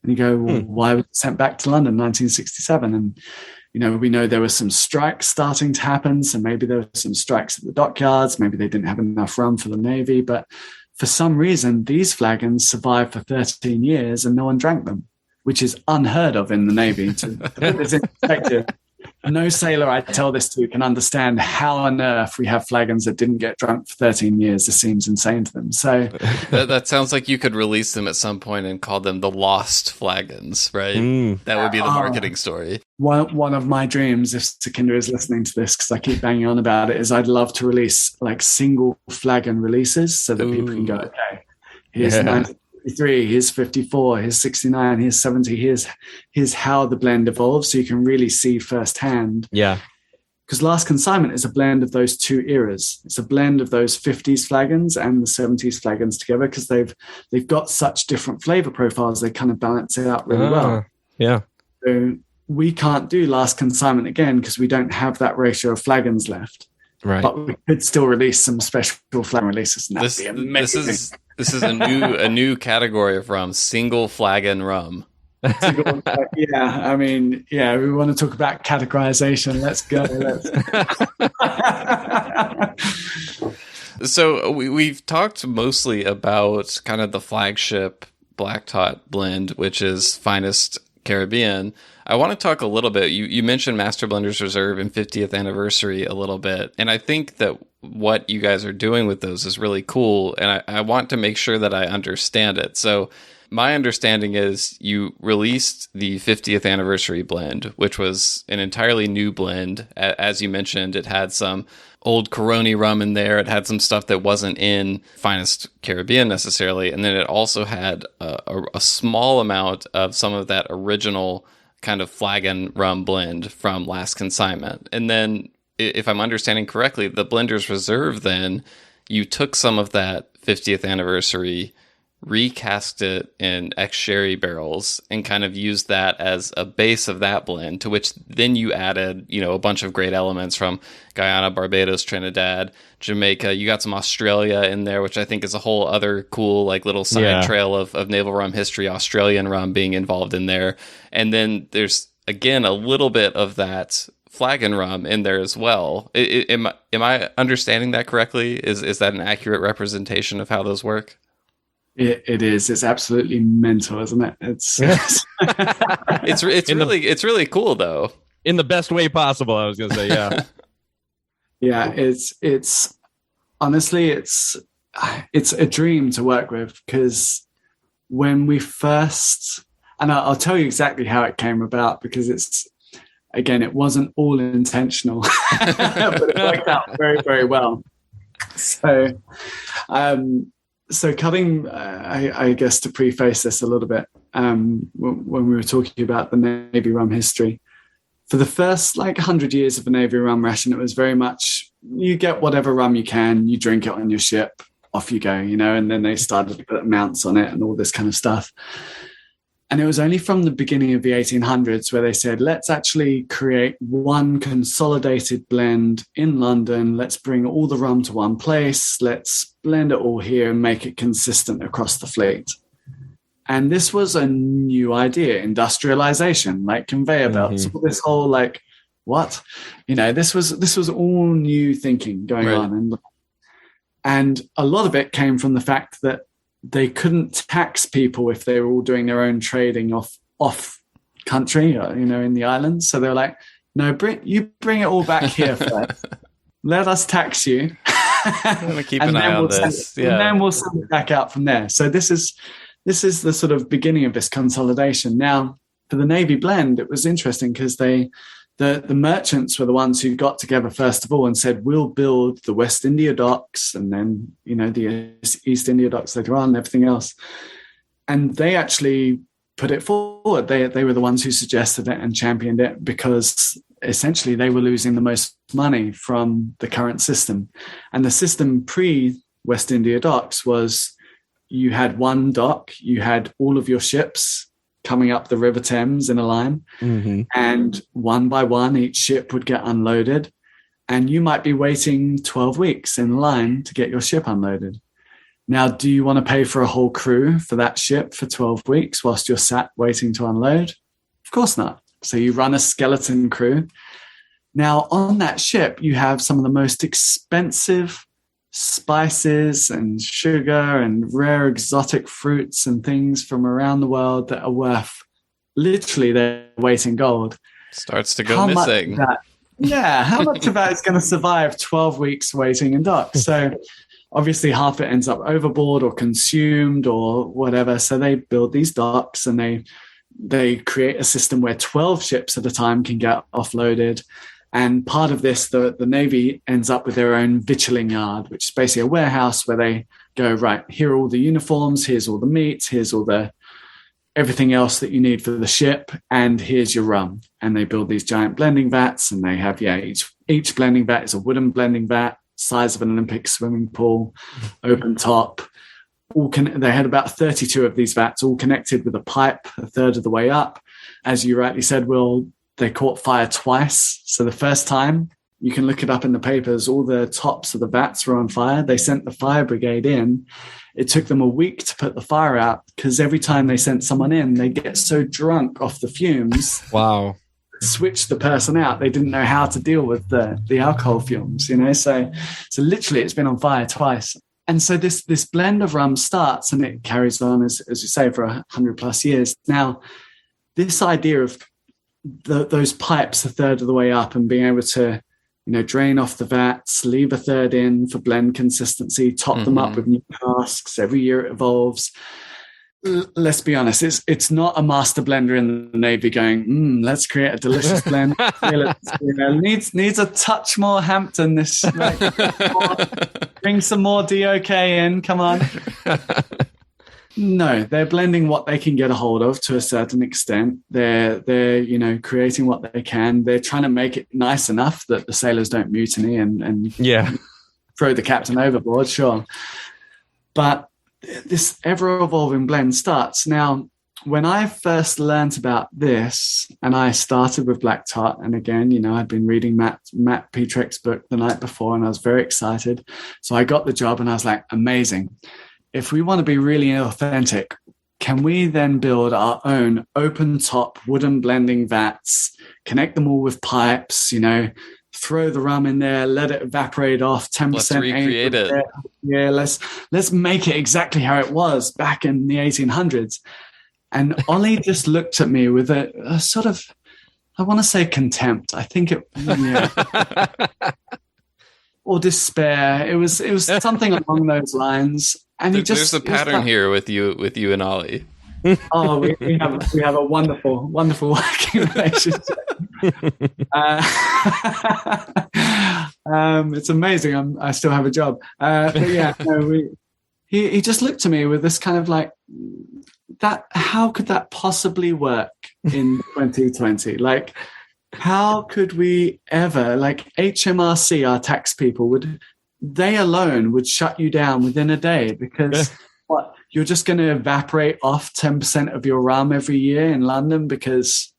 And you go, well, why was it sent back to London 1967? And, we know there were some strikes starting to happen. So maybe there were some strikes at the dockyards. Maybe they didn't have enough rum for the Navy. But for some reason, these flagons survived for 13 years and no one drank them, which is unheard of in the Navy. To put this in perspective, no sailor I tell this to can understand how on earth we have flagons that didn't get drunk for 13 years. This seems insane to them. So that sounds like you could release them at some point and call them the lost flagons, right? That would be the marketing story. One of my dreams, if Sukhinder is listening to this, because I keep banging on about it, is I'd love to release like single flagon releases so that people can go, okay, here's 93, here's 54, here's 69, here's 70, here's how the blend evolves, so you can really see firsthand. Yeah. Because Last Consignment is a blend of those two eras. It's a blend of those 50s flagons and the 70s flagons together, because they've got such different flavor profiles. They kind of balance it out really well. Yeah. So we can't do Last Consignment again because we don't have that ratio of flagons left. Right. But we could still release some special flagon releases, and that'd be amazing. This is a new category of rum, single flagon rum. Yeah, I mean, we want to talk about categorization. Let's go. So we've talked mostly about kind of the flagship Black Tot blend, which is Finest Caribbean. I want to talk a little bit. You mentioned Master Blenders Reserve and 50th anniversary a little bit, and I think that what you guys are doing with those is really cool, and I want to make sure that I understand it. So my understanding is you released the 50th anniversary blend, which was an entirely new blend. As you mentioned, it had some old Coroni rum in there. It had some stuff that wasn't in Finest Caribbean necessarily. And then it also had a small amount of some of that original kind of flagon rum blend from Last Consignment. And then, if I'm understanding correctly, the Blender's Reserve, then you took some of that 50th anniversary, recast it in ex-sherry barrels, and kind of used that as a base of that blend, to which then you added, a bunch of great elements from Guyana, Barbados, Trinidad, Jamaica. You got some Australia in there, which I think is a whole other cool, like, little side trail of naval rum history, Australian rum being involved in there. And then there's, again, a little bit of that flagon rum in there as well. Am I understanding that correctly? Is that an accurate representation of how those work? It is. It's absolutely mental, isn't it? It's it's really cool, though. In the best way possible, I was going to say, yeah. Yeah, it's honestly, it's a dream to work with, because when we first, and I'll tell you exactly how it came about, because it wasn't all intentional, but it worked out very, very well. So cutting, I guess, to preface this a little bit, when we were talking about the Navy rum history, for the first 100 years of the Navy rum ration, it was very much, you get whatever rum you can, you drink it on your ship, off you go, and then they started to put amounts on it and all this kind of stuff. And it was only from the beginning of the 1800s where they said, let's actually create one consolidated blend in London. Let's bring all the rum to one place. Let's blend it all here and make it consistent across the fleet. And this was a new idea, industrialization, like conveyor belts, this whole what? This was all new thinking going on. And a lot of it came from the fact that they couldn't tax people if they were all doing their own trading off country, in the islands. So they were like, no, you bring it all back here first. Let us tax you. I'm going to keep an eye on this. And then we'll send it back out from there. So this is the sort of beginning of this consolidation. Now, for the Navy blend, it was interesting because the merchants were the ones who got together first of all and said, we'll build the West India docks, and then, the East India docks later on and everything else. And they actually put it forward. They were the ones who suggested it and championed it, because essentially they were losing the most money from the current system. And the system pre-West India docks was, you had one dock, you had all of your ships coming up the River Thames in a line, and one by one each ship would get unloaded, and you might be waiting 12 weeks in line to get your ship unloaded. Now, do you want to pay for a whole crew for that ship for 12 weeks whilst you're sat waiting to unload? Of course not. So you run a skeleton crew. Now, on that ship, you have some of the most expensive spices and sugar and rare exotic fruits and things from around the world that are worth literally their weight in gold. Starts to go missing. How much of that is going to survive 12 weeks waiting in dock? So obviously half it ends up overboard or consumed or whatever. So they build these docks and they create a system where 12 ships at a time can get offloaded. And part of this, the Navy ends up with their own victualling yard, which is basically a warehouse where they go, right, here are all the uniforms, here's all the meat, here's all the everything else that you need for the ship, and here's your rum. And they build these giant blending vats, and they have, each blending vat is a wooden blending vat, size of an Olympic swimming pool, open top. They had about 32 of these vats, all connected with a pipe a third of the way up. As you rightly said, they caught fire twice. So the first time, you can look it up in the papers, all the tops of the vats were on fire. They sent the fire brigade in. It took them a week to put the fire out, because every time they sent someone in, they get so drunk off the fumes. Wow. Switch the person out. They didn't know how to deal with the alcohol fumes, So literally it's been on fire twice. And so this blend of rum starts, and it carries on, as you say, for 100 plus years. Now, this idea of those pipes a third of the way up and being able to, drain off the vats, leave a third in for blend consistency, top them up with new casks. Every year it evolves. Let's be honest, it's not a master blender in the Navy going, let's create a delicious blend. Needs a touch more Hampton. Bring some more DOK in. Come on. No, they're blending what they can get a hold of to a certain extent. They're creating what they can. They're trying to make it nice enough that the sailors don't mutiny and Yeah. throw the captain overboard, sure. But this ever-evolving blend starts. Now, when I first learned about this, and I started with Black Tot, and again, I'd been reading Matt Petreck's book the night before, and I was very excited. So I got the job, and I was like, amazing. If we want to be really authentic, can we then build our own open-top wooden blending vats, connect them all with pipes, throw the rum in there, let it evaporate off, 10%. Let's recreate it. Yeah, let's make it exactly how it was back in the 1800s. And Ollie just looked at me with a sort of, I want to say contempt. I think or despair. It was something along those lines. And there's a pattern here with you and Ollie. Oh, we have a wonderful working relationship. It's amazing. I still have a job. But yeah, he just looked at me with this kind of like, that. How could that possibly work in 2020? Like, how could we ever, like HMRC, our tax people, they alone would shut you down within a day because what, you're just going to evaporate off 10% of your rum every year in London because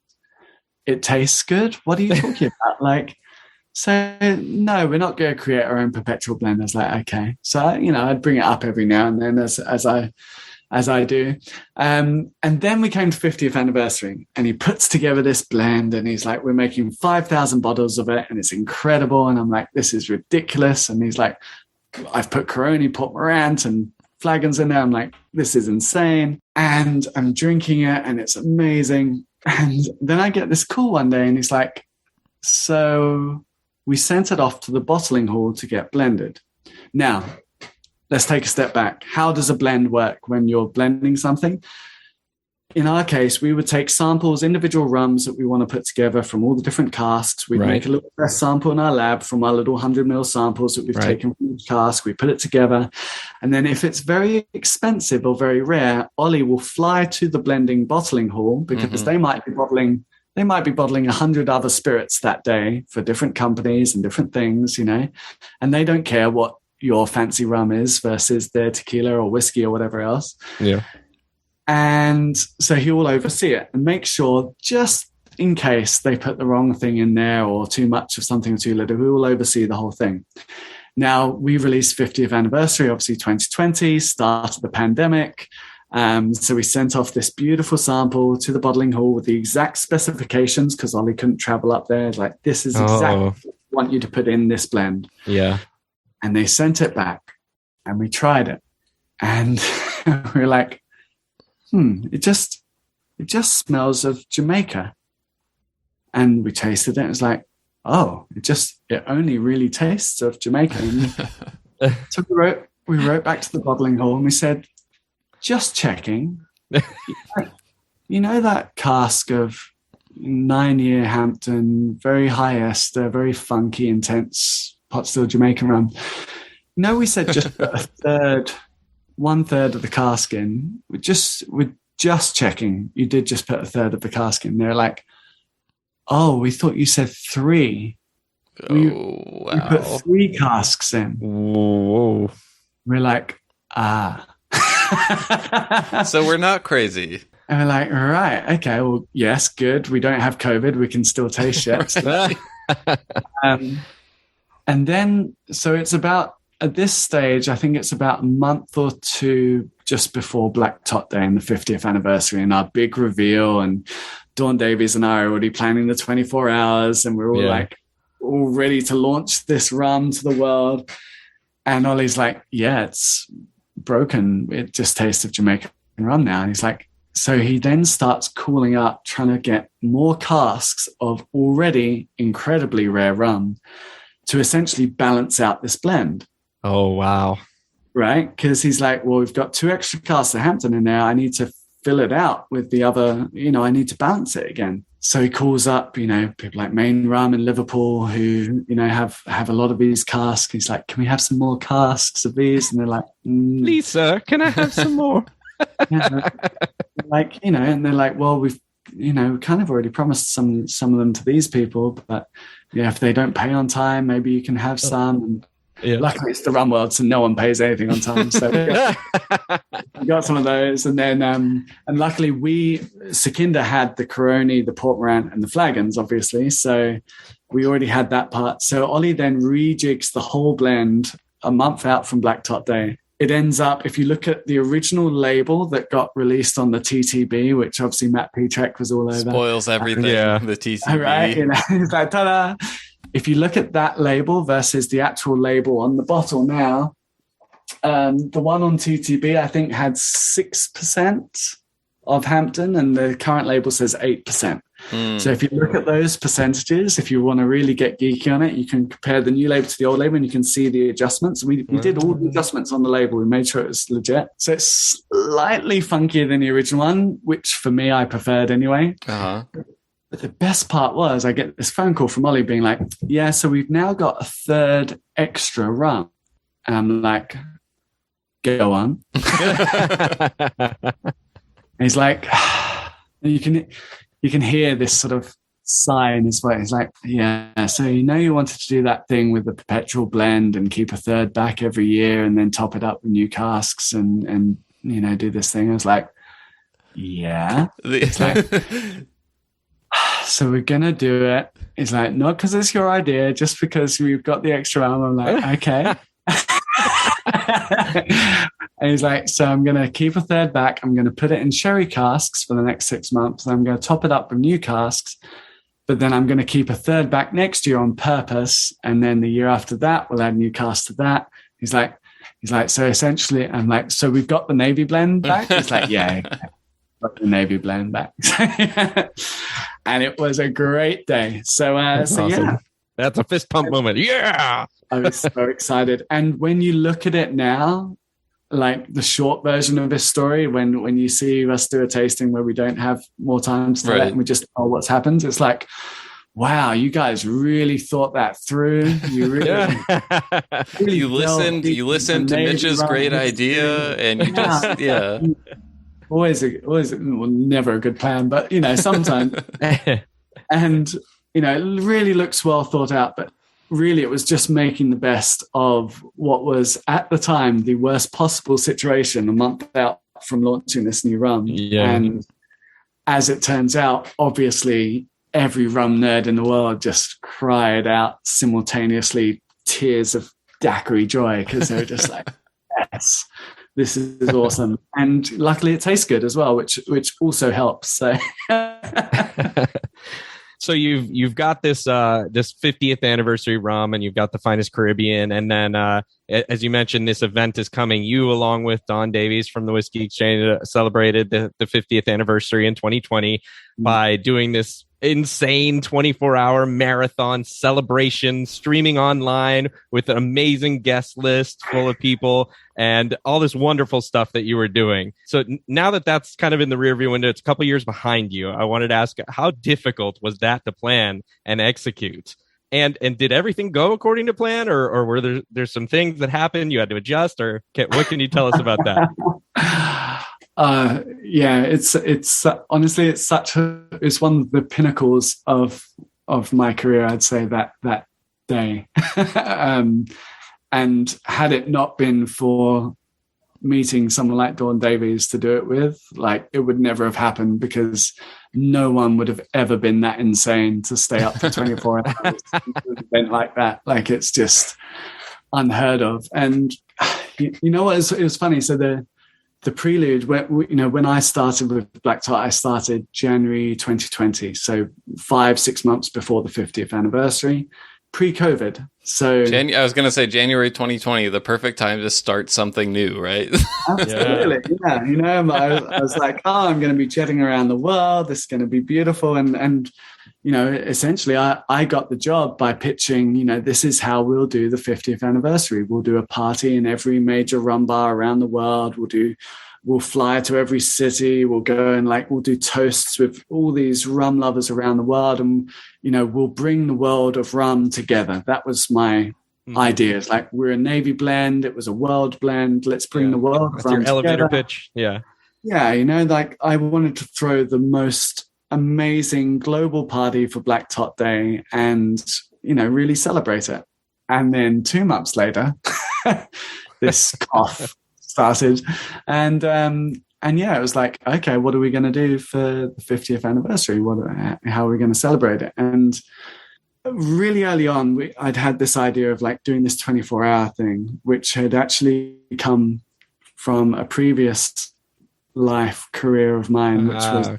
it tastes good? What are you talking about? Like, so no, we're not going to create our own perpetual blend. I was like, okay. So, I'd bring it up every now and then as I do. And then we came to 50th anniversary and he puts together this blend and he's like, we're making 5,000 bottles of it and it's incredible. And I'm like, this is ridiculous. And he's like, I've put Corona, Port Morant and flagons in there. I'm like, this is insane. And I'm drinking it and it's amazing. And then I get this call one day and he's like, so we sent it off to the bottling hall to get blended. Now, let's take a step back. How does a blend work when you're blending something? In our case, we would take samples, individual rums that we want to put together from all the different casks. We'd make a little test sample in our lab from our little 100 ml samples that we've taken from each cask. We put it together. And then if it's very expensive or very rare, Ollie will fly to the blending bottling hall because they might be bottling 100 other spirits that day for different companies and different things, and they don't care what your fancy rum is versus their tequila or whiskey or whatever else. Yeah. And so he will oversee it and make sure, just in case they put the wrong thing in there or too much of something or too little, we will oversee the whole thing. Now, we released 50th anniversary, obviously 2020, start of the pandemic. So we sent off this beautiful sample to the bottling hall with the exact specifications because Ollie couldn't travel up there. It's like, this is exactly what we want you to put in this blend. Yeah. And they sent it back and we tried it. And we were like, it just smells of Jamaica. And we tasted it. It was like, it only really tastes of Jamaica. So we wrote back to the bottling hall and we said, just checking, that cask of 9-year Hampton, very high ester, very funky, intense pot still Jamaican rum. No, we said just put 1/3 of the cask in. We're just checking. You did just put 1/3 of the cask in. They're like, oh, we thought you said 3. We put 3 casks in. Whoa. We're like, So we're not crazy. And we're like, all right, okay, well, yes, good. We don't have COVID. We can still taste shit. And then, so it's about, at this stage, I think it's about a month or two just before Black Tot Day and the 50th anniversary and our big reveal. And Dawn Davies and I are already planning the 24 hours and we're all all ready to launch this rum to the world. And Ollie's like, yeah, it's broken. It just tastes of Jamaican rum now. And he's like, so he then starts calling up, trying to get more casks of already incredibly rare rum to essentially balance out this blend. Oh, wow. Right? Because he's like, well, we've got 2 extra casks of Hampton in there. I need to fill it out with the other, I need to balance it again. So he calls up, people like Main Rum in Liverpool who, have a lot of these casks. He's like, can we have some more casks of these? And they're like, Lisa, can I have some more? Yeah, like, and they're like, well, we've, kind of already promised some of them to these people, but yeah, if they don't pay on time, maybe you can have some. And luckily it's the rum world, so no one pays anything on time. So we got some of those. And then, and luckily Sekinda had the Coroni, the Port Morant and the flagons, obviously. So we already had that part. So Ollie then rejigs the whole blend a month out from Black Tot Day. It ends up, if you look at the original label that got released on the TTB, which obviously Matt Petrek was all over. Spoils everything, the TTB. Right, it's like, ta-da. If you look at that label versus the actual label on the bottle now, the one on TTB, I think, had 6% of Hampton, and the current label says 8%. So if you look at those percentages, if you want to really get geeky on it, you can compare the new label to the old label and you can see the adjustments. We did all the adjustments on the label. We made sure it was legit. So it's slightly funkier than the original one, which for me, I preferred anyway. Uh-huh. But the best part was I get this phone call from Ollie being like, yeah, so we've now got a third extra rum. And I'm like, go on. And he's like, you can hear this sort of sigh in his voice. He's like, yeah, so you wanted to do that thing with the perpetual blend and keep a third back every year and then top it up with new casks and do this thing. I was like, yeah. It's like, so we're going to do it. It's like, not because it's your idea, just because we've got the extra arm. I'm like, okay. And he's like, so I'm going to keep a third back. I'm going to put it in sherry casks for the next 6 months. And I'm going to top it up with new casks. But then I'm going to keep a third back next year on purpose. And then the year after that, we'll add new casks to that. He's like, so essentially, I'm like, so we've got the Navy blend back? He's like, yeah, got the Navy blend back. And it was a great day. So, awesome. Yeah. That's a fist pump moment. Yeah. I was so excited. And when you look at it now, like the short version of this story, when you see us do a tasting where we don't have more time to let and we just know what's happened, it's like, wow, you guys really thought that through. You really, really you listened to Mitch's great idea, and you just always well, never a good plan, but sometimes and it really looks well thought out, but really it was just making the best of what was at the time the worst possible situation a month out from launching this new rum. And as it turns out, obviously every rum nerd in the world just cried out simultaneously tears of daiquiri joy, because they were just like, yes, this is awesome. And luckily it tastes good as well, which also helps. So So you've got this 50th anniversary rum, and you've got the Finest Caribbean, and then as you mentioned, this event is coming. You, along with Don Davies from the Whiskey Exchange, celebrated the 50th anniversary in 2020 by doing this insane 24-hour marathon celebration, streaming online with an amazing guest list full of people and all this wonderful stuff that you were doing. So now that that's kind of in the rearview window, it's a couple years behind you. I wanted to ask, how difficult was that to plan and execute? And did everything go according to plan, or were there's some things that happened you had to adjust, or what can you tell us about that? It's honestly, it's one of the pinnacles of my career, I'd say, that day. And had it not been for meeting someone like Dawn Davies to do it with, like, it would never have happened, because no one would have ever been that insane to stay up for 24 hours to an event like that. Like, it's just unheard of. And you know what? It was funny. So the prelude, when I started with Black Tot, I started January 2020, so 5-6 months before the 50th anniversary, pre-COVID. So I was going to say January 2020, the perfect time to start something new, right? Absolutely, yeah. I was like, I'm going to be jetting around the world. This is going to be beautiful, and essentially, I got the job by pitching. This is how we'll do the 50th anniversary. We'll do a party in every major rum bar around the world. We'll fly to every city. We'll go and we'll do toasts with all these rum lovers around the world, and we'll bring the world of rum together. That was my idea. It's like, we're a Navy blend. It was a world blend. Let's bring the world of rum your elevator together. pitch. Yeah. Yeah, like I wanted to throw the most amazing global party for Black Tot Day and, really celebrate it. And then 2 months later, this cough started. And yeah, it was like, okay, what are we going to do for the 50th anniversary? How are we going to celebrate it? And really early on, I'd had this idea of like doing this 24-hour thing, which had actually come from a previous life career of mine, which was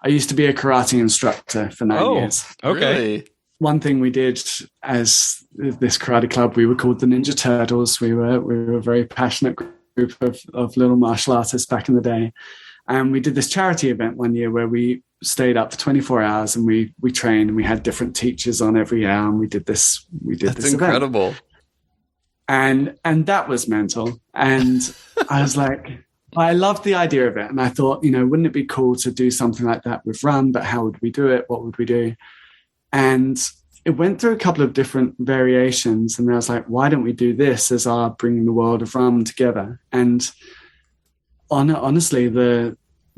I used to be a karate instructor for 9 years. Okay. Really? One thing we did as this karate club, we were called the Ninja Turtles. We were a very passionate group of little martial artists back in the day. And we did this charity event one year where we stayed up for 24 hours and we trained, and we had different teachers on every hour, and we did this That's incredible. Event. And that was mental. And I was like, I loved the idea of it. And I thought, wouldn't it be cool to do something like that with rum, but how would we do it? What would we do? And it went through a couple of different variations. And I was like, why don't we do this as our bringing the world of rum together? And honestly, the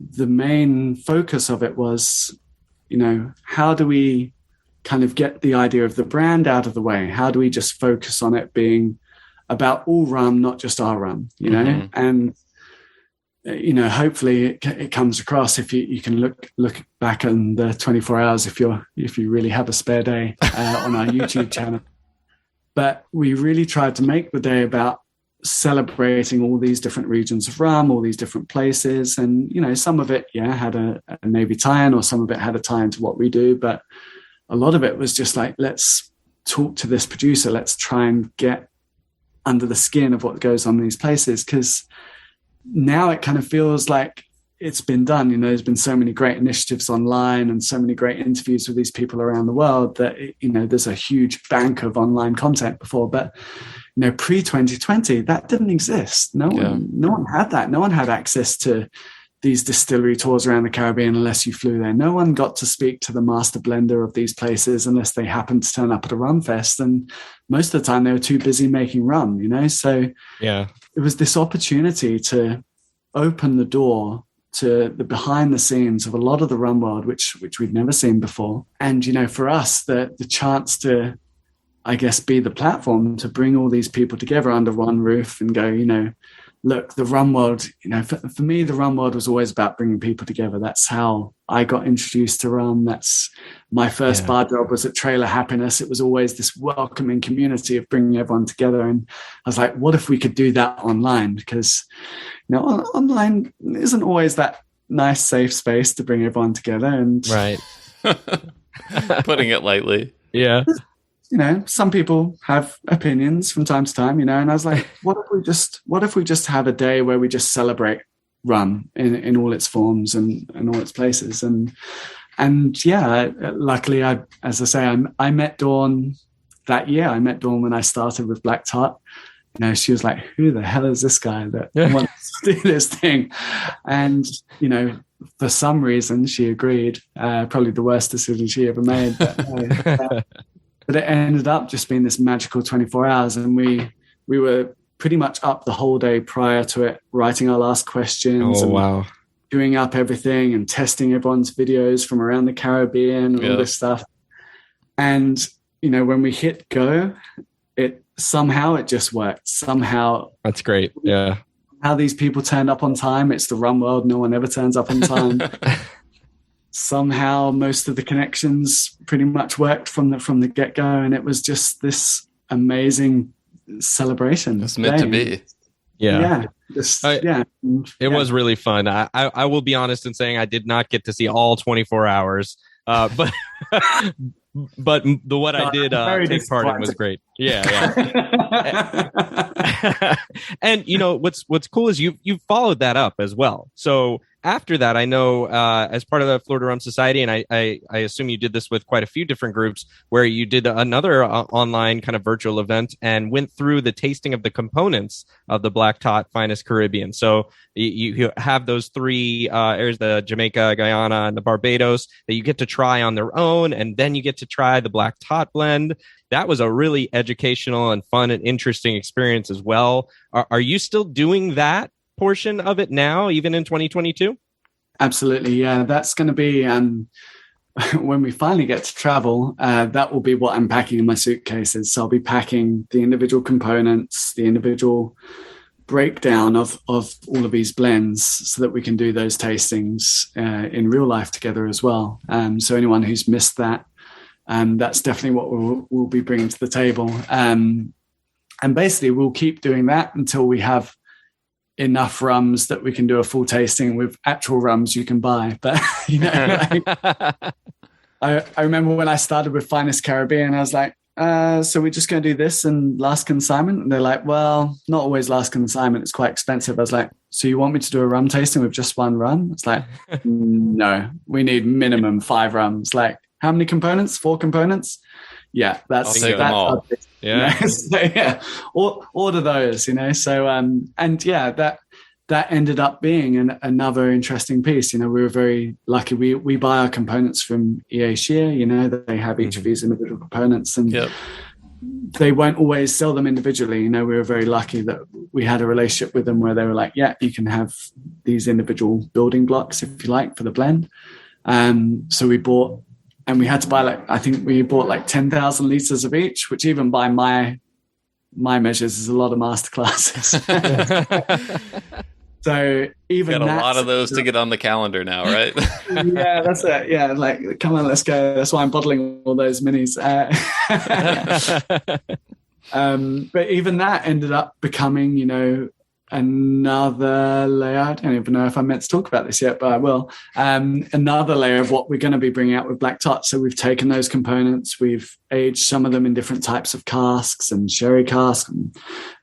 main focus of it was, how do we kind of get the idea of the brand out of the way? How do we just focus on it being about all rum, not just our rum, Mm-hmm. And hopefully it comes across if you can look back on the 24 hours if you really have a spare day on our YouTube channel. But we really tried to make the day about celebrating all these different regions of rum, all these different places, and some of it had a maybe tie-in, or some of it had a tie-in to what we do, but a lot of it was just like, let's talk to this producer, let's try and get under the skin of what goes on in these places, because now it kind of feels like it's been done. There's been so many great initiatives online and so many great interviews with these people around the world that, there's a huge bank of online content before. But, pre-2020, that didn't exist. No one had that. No one had access to these distillery tours around the Caribbean unless you flew there. No one got to speak to the master blender of these places unless they happened to turn up at a rum fest. And most of the time they were too busy making rum, So yeah, it was this opportunity to open the door to the behind the scenes of a lot of the rum world, which we'd never seen before. And, for us, the chance to, I guess, be the platform to bring all these people together under one roof and go, look, the rum world, for me, the rum world was always about bringing people together. That's how I got introduced to rum. That's my first bar job was at Trailer Happiness. It was always this welcoming community of bringing everyone together. And I was like, what if we could do that online? Because, online isn't always that nice, safe space to bring everyone together. And right. Putting it lightly. Yeah. Some people have opinions from time to time, and I was like, what if we just have a day where we just celebrate rum in all its forms and all its places. And yeah, luckily, as I say, I met Dawn that year. I met Dawn when I started with Black Tot. She was like, who the hell is this guy that wants to do this thing? And, for some reason, she agreed. Probably the worst decision she ever made. But it ended up just being this magical 24 hours. And we were pretty much up the whole day prior to it, writing our last questions. Oh, wow. Doing up everything and testing everyone's videos from around the Caribbean and all this stuff. And, when we hit go, it just worked. Somehow. That's great. Yeah. How these people turned up on time. It's the rum world. No one ever turns up on time. Somehow most of the connections pretty much worked from the get-go. And it was just this amazing celebration. It's meant to be. Yeah. It was really fun. I will be honest in saying I did not get to see all 24 hours, but but what I did take part in was great. Yeah. And what's cool is you've followed that up as well. So after that, I know as part of the Florida Rum Society, and I assume you did this with quite a few different groups, where you did another online kind of virtual event and went through the tasting of the components of the Black Tot Finest Caribbean. So you have those three areas, the Jamaica, Guyana, and the Barbados, that you get to try on their own, and then you get to try the Black Tot blend. That was a really educational and fun and interesting experience as well. Are you still doing that portion of it now, even in 2022? Absolutely, yeah. That's going to be when we finally get to travel. That will be what I'm packing in my suitcases. So I'll be packing the individual components, the individual breakdown of all of these blends, so that we can do those tastings in real life together as well. So anyone who's missed that, that's definitely what we'll be bringing to the table. And basically, we'll keep doing that until we have enough rums that we can do a full tasting with actual rums you can buy. But I remember when I started with Finest Caribbean, I was like, so we're just going to do this and last consignment? And they're like, well, not always last consignment. It's quite expensive. I was like, so you want me to do a rum tasting with just one rum? It's like, no, we need minimum 5 rums. Like, how many components? 4 components? Yeah, I'll take them all. Yeah. So, yeah. Order those, So, and yeah, that ended up being another interesting piece. We were very lucky. We buy our components from EA Shear. They have each of these individual components, and they won't always sell them individually. We were very lucky that we had a relationship with them where they were like, yeah, you can have these individual building blocks, if you like, for the blend. So we bought, and we had to buy I think we bought 10,000 liters of each, which even by my measures is a lot of masterclasses. So even got a lot of those to get on the calendar now, right? Yeah, that's it. Yeah, come on, let's go. That's why I'm bottling all those minis. But even that ended up becoming, another layer. I don't even know if I'm meant to talk about this yet, but I will. Another layer of what we're going to be bringing out with Black Tot. So we've taken those components, we've aged some of them in different types of casks and sherry casks, and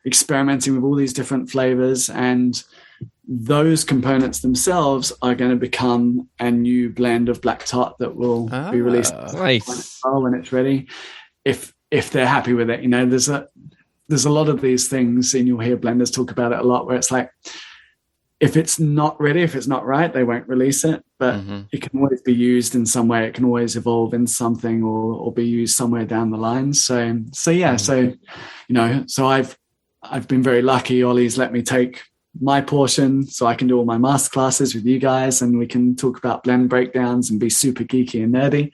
experimenting with all these different flavors. And those components themselves are going to become a new blend of Black Tot that will be released nice. when it's ready. If they're happy with it, there's a lot of these things, and you'll hear blenders talk about it a lot, where it's like, if it's not ready, if it's not right, they won't release it. But it can always be used in some way. It can always evolve in something or be used somewhere down the line. So I've been very lucky. Ollie's let me take my portion so I can do all my masterclasses with you guys, and we can talk about blend breakdowns and be super geeky and nerdy.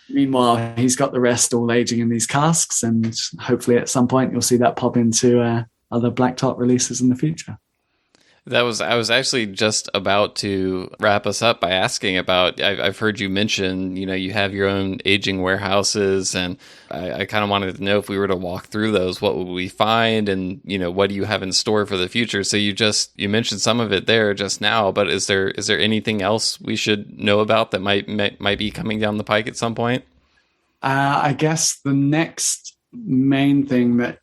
Meanwhile, he's got the rest all aging in these casks, and hopefully at some point you'll see that pop into other Black Tot releases in the future. I was actually just about to wrap us up by asking about, I've heard you mention, you have your own aging warehouses, and I kind of wanted to know, if we were to walk through those, what would we find, and, what do you have in store for the future? So you mentioned some of it there just now, but is there anything else we should know about that might be coming down the pike at some point? I guess the next main thing that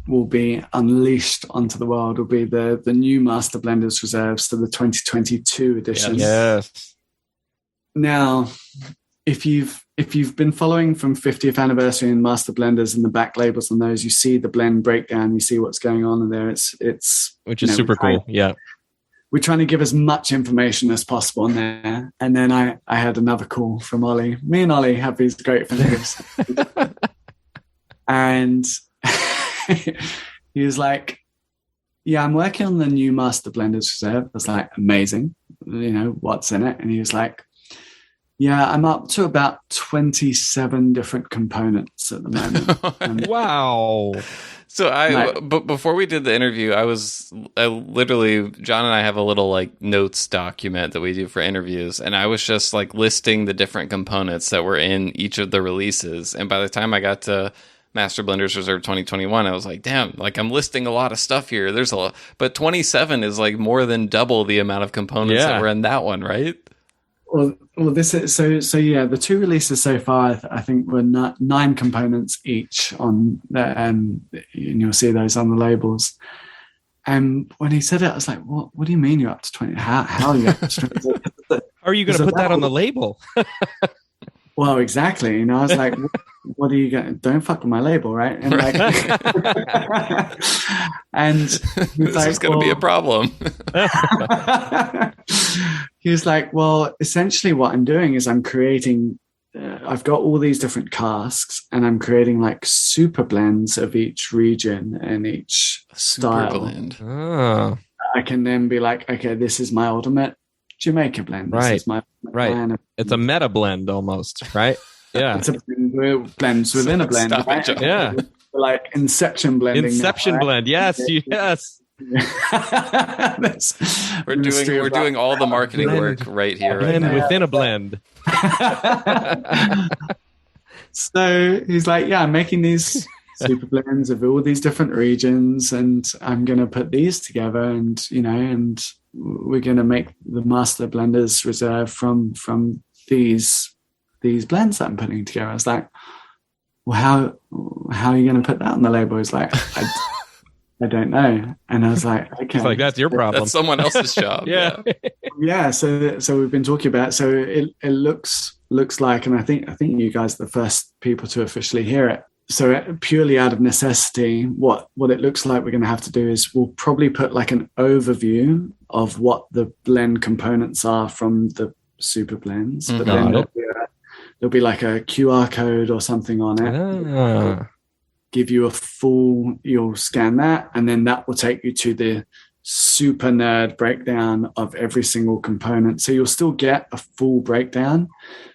will be unleashed onto the world will be the new Master Blenders Reserves, so the 2022 edition. Yes. Now, if you've been following from 50th anniversary and Master Blenders and the back labels on those, you see the blend breakdown, you see what's going on in there. It's which is super cool. Yeah. We're trying to give as much information as possible in there. And then I had another call from Ollie. Me and Ollie have these great fingers. And he was like, yeah, I'm working on the new Master Blenders Reserve. I was like, amazing. What's in it? And he was like, yeah, I'm up to about 27 different components at the moment. Wow. So but before we did the interview, I literally, John and I have a little notes document that we do for interviews. And I was just listing the different components that were in each of the releases. And by the time I got to Master Blenders Reserve 2021, I was like, damn, I'm listing a lot of stuff here. There's a lot, but 27 is more than double the amount of components that were in that one, right? Well, this is so yeah. The 2 releases so far, I think, were 9 components each on the, and you'll see those on the labels. And when he said it, I was like, "What? What do you mean you're up to 20? How are you up to 20? How are you going to put that on the label?" Well, exactly. I was like, what are you going to, don't fuck with my label, right? And and this is going to be a problem. He was like, well, essentially what I'm doing is I'm creating, I've got all these different casks, and I'm creating super blends of each region and each style. Super blend. Oh. I can then be like, okay, this is my ultimate Jamaica blend. This is my right. It's a meta blend almost, right? Yeah. It's a blends within a blend, Stop right? it, Yeah. Like Inception blending. Inception now, right? blend. Yes, yes. We're doing all the marketing work right here. Blend right now. within a blend. So he's like, yeah, I'm making these super blends of all these different regions, and I'm going to put these together, and and we're going to make the master blenders reserve from these blends that I'm putting together. I was like, well, how are you going to put that on the label? He's like, I don't know. And I was like, okay. It's like, that's your problem. That's someone else's job. Yeah. Yeah. So we've been talking about, so it looks like, and I think you guys are the first people to officially hear it. So purely out of necessity, what it looks like we're going to have to do is we'll probably put like an overview of what the blend components are from the super blends, but then there'll be like a QR code or something on it. Give you you'll scan that, and then that will take you to the super nerd breakdown of every single component. So you'll still get a full breakdown.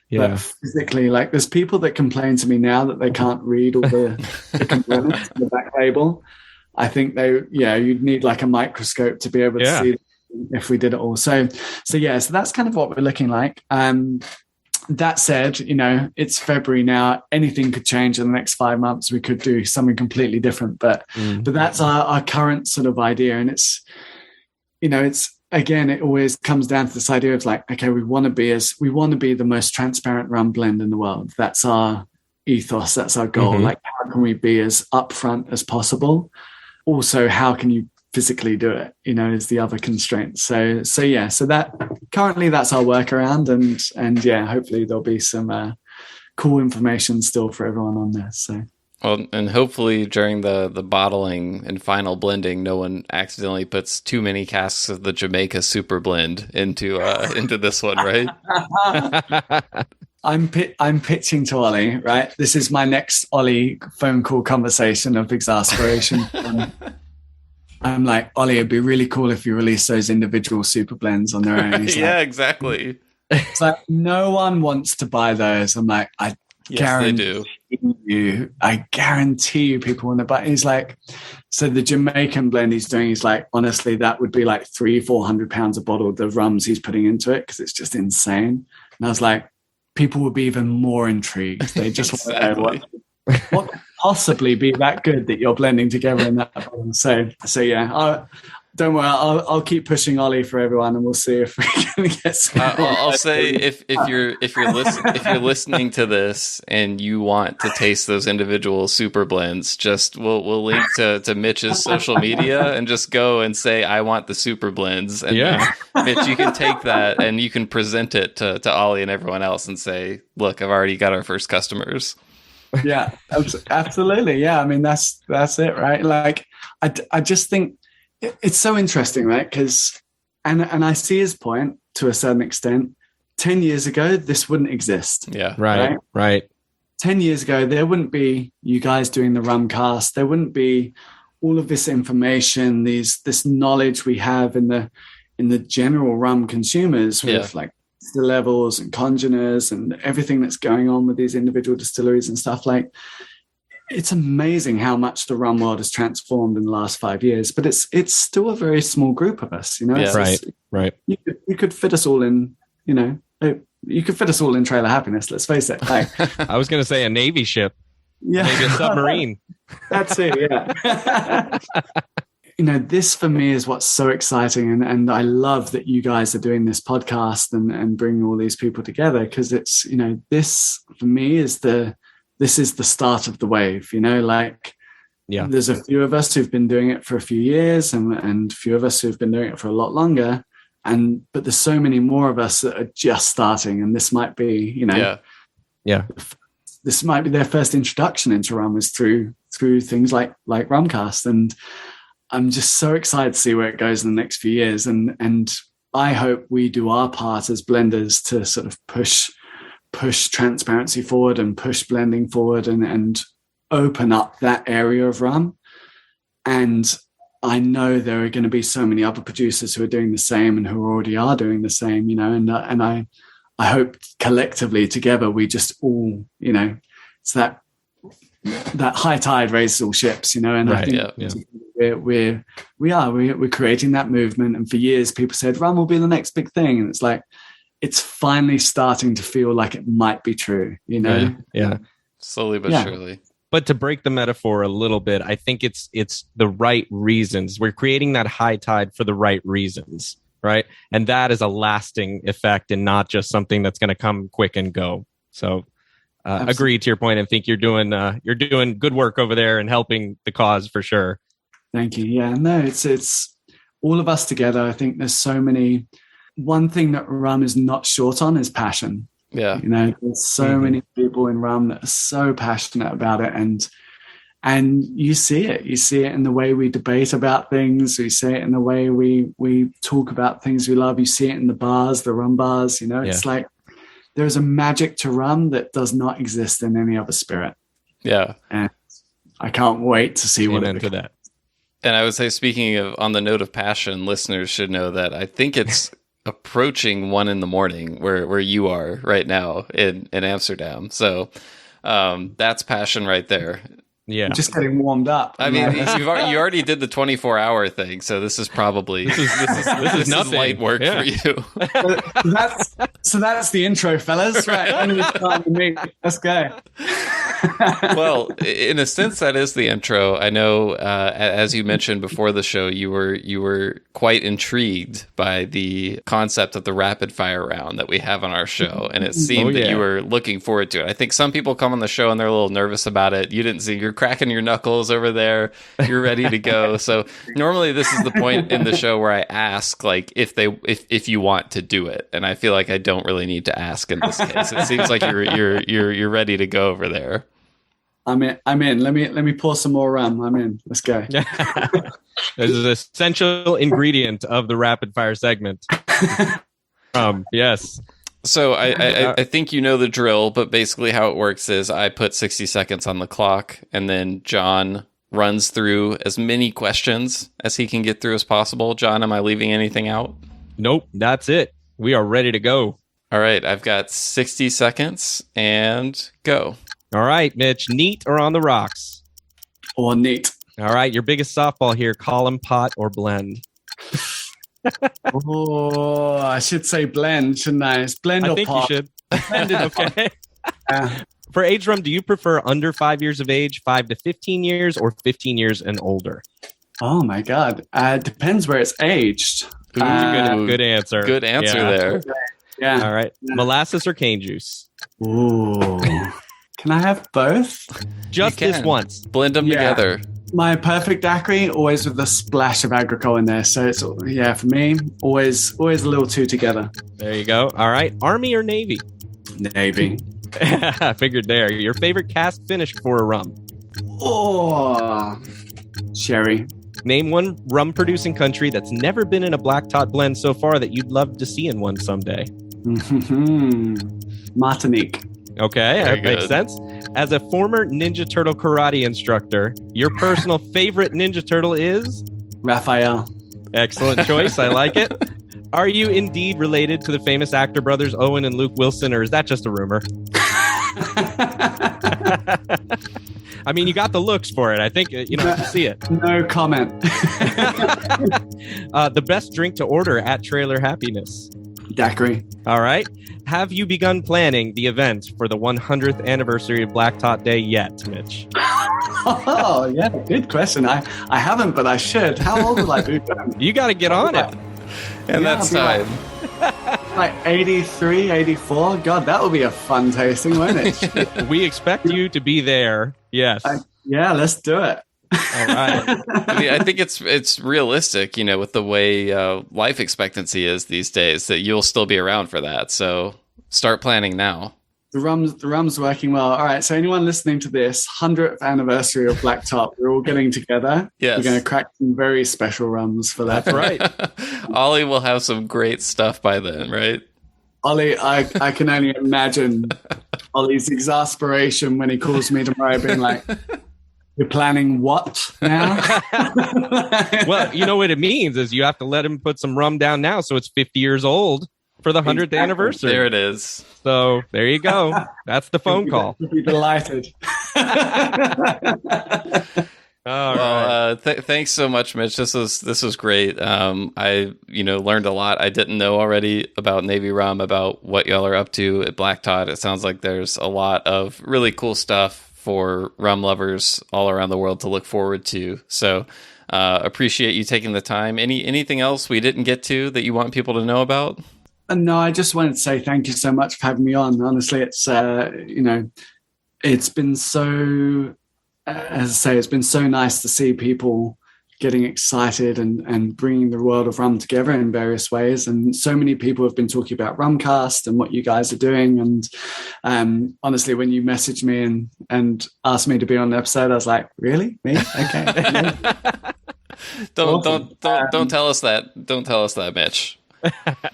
Yeah. But physically, like there's people that complain to me now that they can't read all the components on the back label. I think you'd need like a microscope to be able to see if we did it all. So that's kind of what we're looking like. That said, it's February now. Anything could change in the next 5 months. We could do something completely different, but that's our current sort of idea. And it's again, it always comes down to this idea of like, okay, we want to be the most transparent rum blend in the world. That's our ethos. That's our goal. Like, how can we be as upfront as possible? Also, how can you physically do it, is the other constraint. So that currently that's our workaround, and hopefully there'll be some cool information still for everyone on this. So. Well, and hopefully during the bottling and final blending, no one accidentally puts too many casks of the Jamaica Super Blend into this one, right? I'm pitching to Ollie, right? This is my next Ollie phone call conversation of exasperation. I'm like, Ollie, it'd be really cool if you release those individual super blends on their own. Yeah, exactly. It's like, no one wants to buy those. I'm like, I guarantee you people want to buy. He's like, so the Jamaican blend he's doing, he's like, honestly, that would be like 300-400 pounds a bottle, the rums he's putting into it, because it's just insane. And I was like, people would be even more intrigued. They just want to know what could possibly be that good that you're blending together in that bottle. So yeah, don't worry, I'll keep pushing Ollie for everyone, and we'll see if we can get some. I'll say if you're listening to this and you want to taste those individual super blends, just we'll link to Mitch's social media and just go and say, I want the super blends, and Mitch, you can take that and you can present it to Ollie and everyone else and say, look, I've already got our first customers. Yeah, absolutely. Yeah, I mean that's it, right? Like I just think it's so interesting, right? Because and I see his point to a certain extent. 10 years ago, this wouldn't exist. Yeah, right. 10 years ago, there wouldn't be you guys doing the Rumcast. There wouldn't be all of this information, this knowledge we have in the general rum consumers with like still levels and congeners and everything that's going on with these individual distilleries and stuff. Like, it's amazing how much the rum world has transformed in the last 5 years, but it's still a very small group of us, Right. You could fit us all in, you could fit us all in trailer happiness. Let's face it. Like, I was going to say a Navy ship, maybe a submarine. That's it. Yeah. This for me is what's so exciting. And I love that you guys are doing this podcast and bringing all these people together, because it's, this for me is the start of the wave, there's a few of us who've been doing it for a few years and a few of us who've been doing it for a lot longer. But there's so many more of us that are just starting. And this might be, this might be their first introduction into rum is through things like Rumcast. And I'm just so excited to see where it goes in the next few years. And I hope we do our part as blenders to sort of push transparency forward and push blending forward and open up that area of rum. And I know there are going to be so many other producers who are doing the same and who already are doing the same, and I hope collectively together we just all, it's that high tide raises all ships, and right, I think we're creating that movement. And for years people said rum will be the next big thing, and it's like it's finally starting to feel like it might be true, Yeah. Slowly but surely. But to break the metaphor a little bit, I think it's the right reasons. We're creating that high tide for the right reasons, right? And that is a lasting effect and not just something that's going to come quick and go. So agree to your point, and think you're doing good work over there and helping the cause for sure. Thank you. Yeah, no, it's all of us together. I think there's so many. One thing that rum is not short on is passion. Yeah. There's so many people in rum that are so passionate about it, and you see it in the way we debate about things. We see it in the way we talk about things we love. You see it in the bars, the rum bars, it's like there's a magic to rum that does not exist in any other spirit. Yeah. And I can't wait to see what into that. And I would say, speaking of, on the note of passion, listeners should know that I think it's approaching 1 a.m. where you are right now in Amsterdam. So that's passion right there. Yeah, I'm just getting warmed up. I mean, you already did the 24-hour thing, so this is probably this is nothing. Light work for you. So that's the intro, fellas. Right, let's go. Well, in a sense, that is the intro. I know, as you mentioned before the show, you were quite intrigued by the concept of the rapid fire round that we have on our show, and it seemed that you were looking forward to it. I think some people come on the show and they're a little nervous about it. You didn't see. You're cracking your knuckles over there. You're ready to go. So normally, this is the point in the show where I ask, like, if you want to do it, and I feel like I don't really need to ask in this case. It seems like you're ready to go over there. I'm in. Let me pour some more rum. I'm in. Let's go. This is an essential ingredient of the rapid fire segment. Yes. So I think you know the drill, but basically how it works is I put 60 seconds on the clock, and then John runs through as many questions as he can get through as possible. John, am I leaving anything out? Nope, that's it. We are ready to go. All right, I've got 60 seconds and go. All right, Mitch, neat or on the rocks? Or neat. All right, your biggest softball here, column, pot, or blend? Oh, I should say blend, shouldn't I? It's blend or pot. I think you should. Blended, okay. For age rum, do you prefer under 5 years of age, 5 to 15 years, or 15 years and older? Oh, my God. Depends where it's aged. Good answer. Good answer there. Yeah. All right. Yeah. Molasses or cane juice? Ooh. Can I have both? Just this once. Blend them together. My perfect daiquiri, always with a splash of agricole in there. So it's, for me, always a little two together. There you go. All right. Army or Navy? Navy. I figured there. Your favorite cask finish for a rum? Oh, sherry. Name one rum producing country that's never been in a Black Tot blend so far that you'd love to see in one someday. Martinique. Okay, that makes sense. As a former Ninja Turtle karate instructor, your personal favorite Ninja Turtle is? Raphael. Excellent choice. I like it. Are you indeed related to the famous actor brothers Owen and Luke Wilson, or is that just a rumor? I mean, you got the looks for it. I think, you have to see it. No comment. The best drink to order at Trailer Happiness? Daiquiri. All right. Have you begun planning the event for the 100th anniversary of Black Tot Day yet, Mitch? Oh, yeah. Good question. I haven't, but I should. How old will I be? You got to get on it. And that's time. Like 83, 84. God, that would be a fun tasting, won't it? We expect you to be there. Yes. Yeah, let's do it. All right. I think it's realistic, with the way life expectancy is these days, that you'll still be around for that. So start planning now. The rum's working well. All right. So anyone listening to this 100th anniversary of Black Tot, we're all getting together. Yes. We're going to crack some very special rums for that. That's right. Ollie will have some great stuff by then, right? Ollie, I can only imagine Ollie's exasperation when he calls me tomorrow being like, You're planning what now? Well, you know what it means is you have to let him put some rum down now, so it's 50 years old for the 100th anniversary. There it is. So there you go. That's the phone call. You'll be delighted. All right. Thanks so much, Mitch. This was great. I learned a lot I didn't know already about Navy Rum, about what y'all are up to at Black Tot. It sounds like there's a lot of really cool stuff for rum lovers all around the world to look forward to. So appreciate you taking the time. Anything else we didn't get to that you want people to know about? No, I just wanted to say thank you so much for having me on. Honestly, it's it's been so, as I say, it's been so nice to see people getting excited and bringing the world of rum together in various ways. And so many people have been talking about Rumcast and what you guys are doing. And honestly, when you messaged me and asked me to be on the episode, I was like, really? Me? Okay. Don't tell us that. Don't tell us that, Mitch.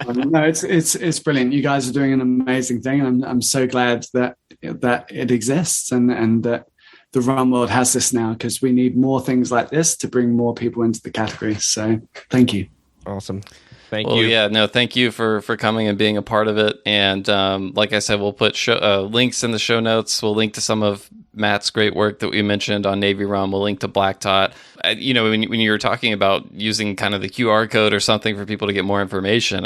No, it's brilliant. You guys are doing an amazing thing. And I'm so glad that it exists and that the rum world has this now, because we need more things like this to bring more people into the category. So thank you. Awesome. Thank you. Yeah, no, thank you for coming and being a part of it. And like I said, we'll put links in the show notes. We'll link to some of Matt's great work that we mentioned on Navy Rum. We'll link to Black Tot. When you were talking about using kind of the QR code or something for people to get more information,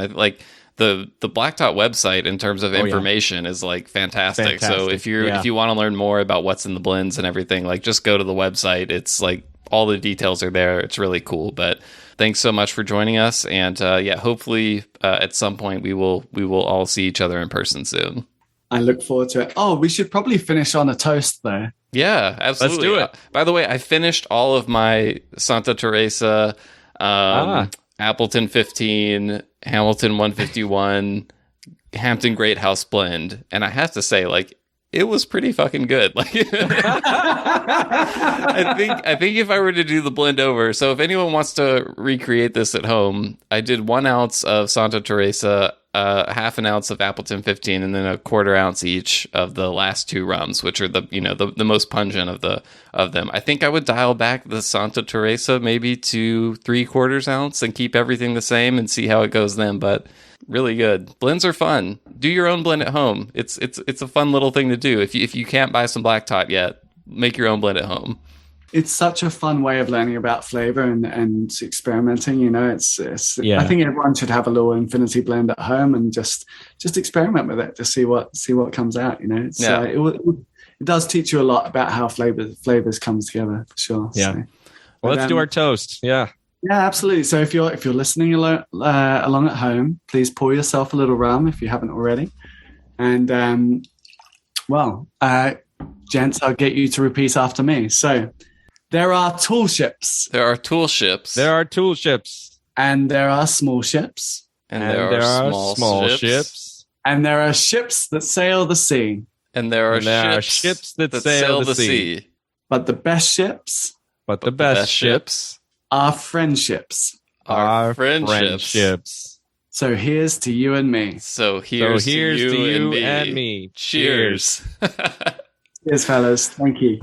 the Black Tot website in terms of information is like fantastic. So if you want to learn more about what's in the blends and everything, like just go to the website. It's like all the details are there. It's really cool. But thanks so much for joining us. And hopefully at some point we will all see each other in person soon. I look forward to it. Oh, we should probably finish on a toast though. Yeah, absolutely. Let's do it. By the way, I finished all of my Santa Teresa, Appleton 15, Hamilton 151, Hampton Great House blend, and I have to say, like, it was pretty fucking good. Like, I think if I were to do the blend over, so if anyone wants to recreate this at home, I did 1 ounce of Santa Teresa, half an ounce of Appleton 15, and then a 1/4 ounce each of the last 2 rums, which are the most pungent of them. I think I would dial back the Santa Teresa maybe to 3/4 ounce and keep everything the same and see how it goes then. But really good. Blends are fun. Do your own blend at home. It's a fun little thing to do. If you can't buy some Black Tot yet, make your own blend at home. It's such a fun way of learning about flavor and experimenting. I think everyone should have a little infinity blend at home and just experiment with it to see what comes out. It does teach you a lot about how flavors comes together for sure. Yeah. So, well, let's do our toast. Yeah. Yeah, absolutely. So if you're listening along at home, please pour yourself a little rum if you haven't already. And gents, I'll get you to repeat after me. So there are tall ships. There are tool ships. There are tool ships. And there are small ships. And there are small ships. And there are ships that sail the sea. And there are ships that sail the sea. But the best ships. But the best ships. Our friendships. Our friendships. So here's to you and me. So here's to you and me. Cheers. Cheers, fellas. Thank you.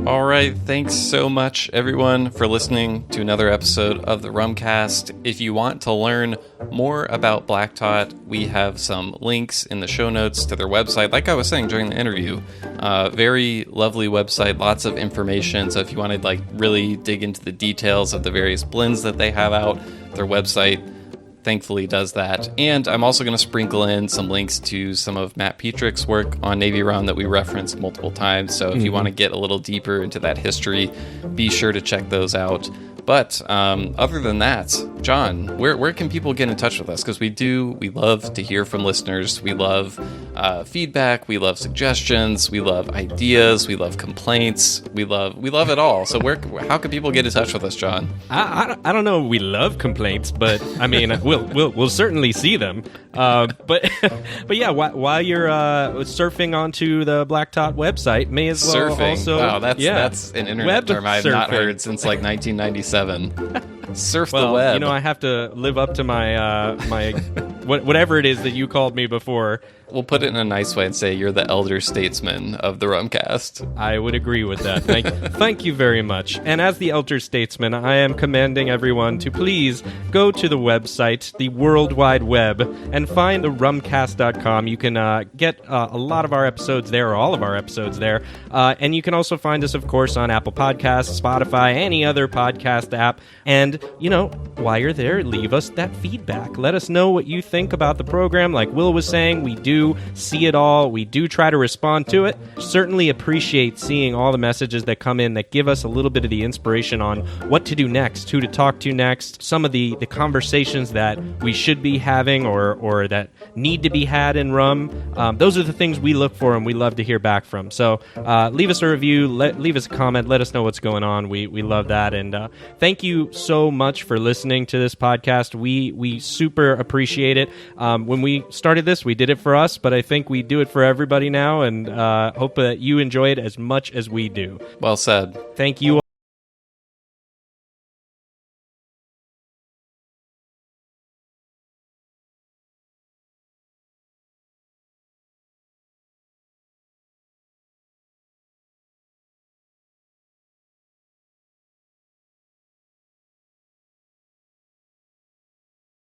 All right. Thanks so much, everyone, for listening to another episode of the Rumcast. If you want to learn more about Black Tot, we have some links in the show notes to their website. Like I was saying during the interview, very lovely website, lots of information. So if you want to really dig into the details of the various blends that they have out, their website thankfully does that. And I'm also going to sprinkle in some links to some of Matt Petrick's work on Navy Rum that we referenced multiple times. So if you want to get a little deeper into that history, be sure to check those out. But other than that, John, where can people get in touch with us? Because we love to hear from listeners. We love feedback. We love suggestions. We love ideas. We love complaints. We love it all. So how can people get in touch with us, John? I don't know. We love complaints, but I mean, we'll certainly see them. But yeah, while you're surfing onto the Black Tot website, may as well surfing. Also wow, that's an internet web term I've not heard since 1997. Surf the web. I have to live up to my whatever it is that you called me before. We'll put it in a nice way and say you're the elder statesman of the Rumcast. I would agree with that. Thank you very much. And as the elder statesman, I am commanding everyone to please go to the website, the World Wide Web, and find the rumcast.com. You can get a lot of our episodes there, or all of our episodes there. And you can also find us, of course, on Apple Podcasts, Spotify, any other podcast app. And, while you're there, leave us that feedback. Let us know what you think about the program. Like Will was saying, we do see it all. We do try to respond to it. Certainly appreciate seeing all the messages that come in that give us a little bit of the inspiration on what to do next, who to talk to next, some of the conversations that we should be having or that need to be had in Rum. Those are the things we look for and we love to hear back from. So leave us a review, leave us a comment, let us know what's going on. We love that. And thank you so much for listening to this podcast. We super appreciate it. When we started this, we did it for us, but I think we do it for everybody now, and hope that you enjoy it as much as we do. Well said. Thank you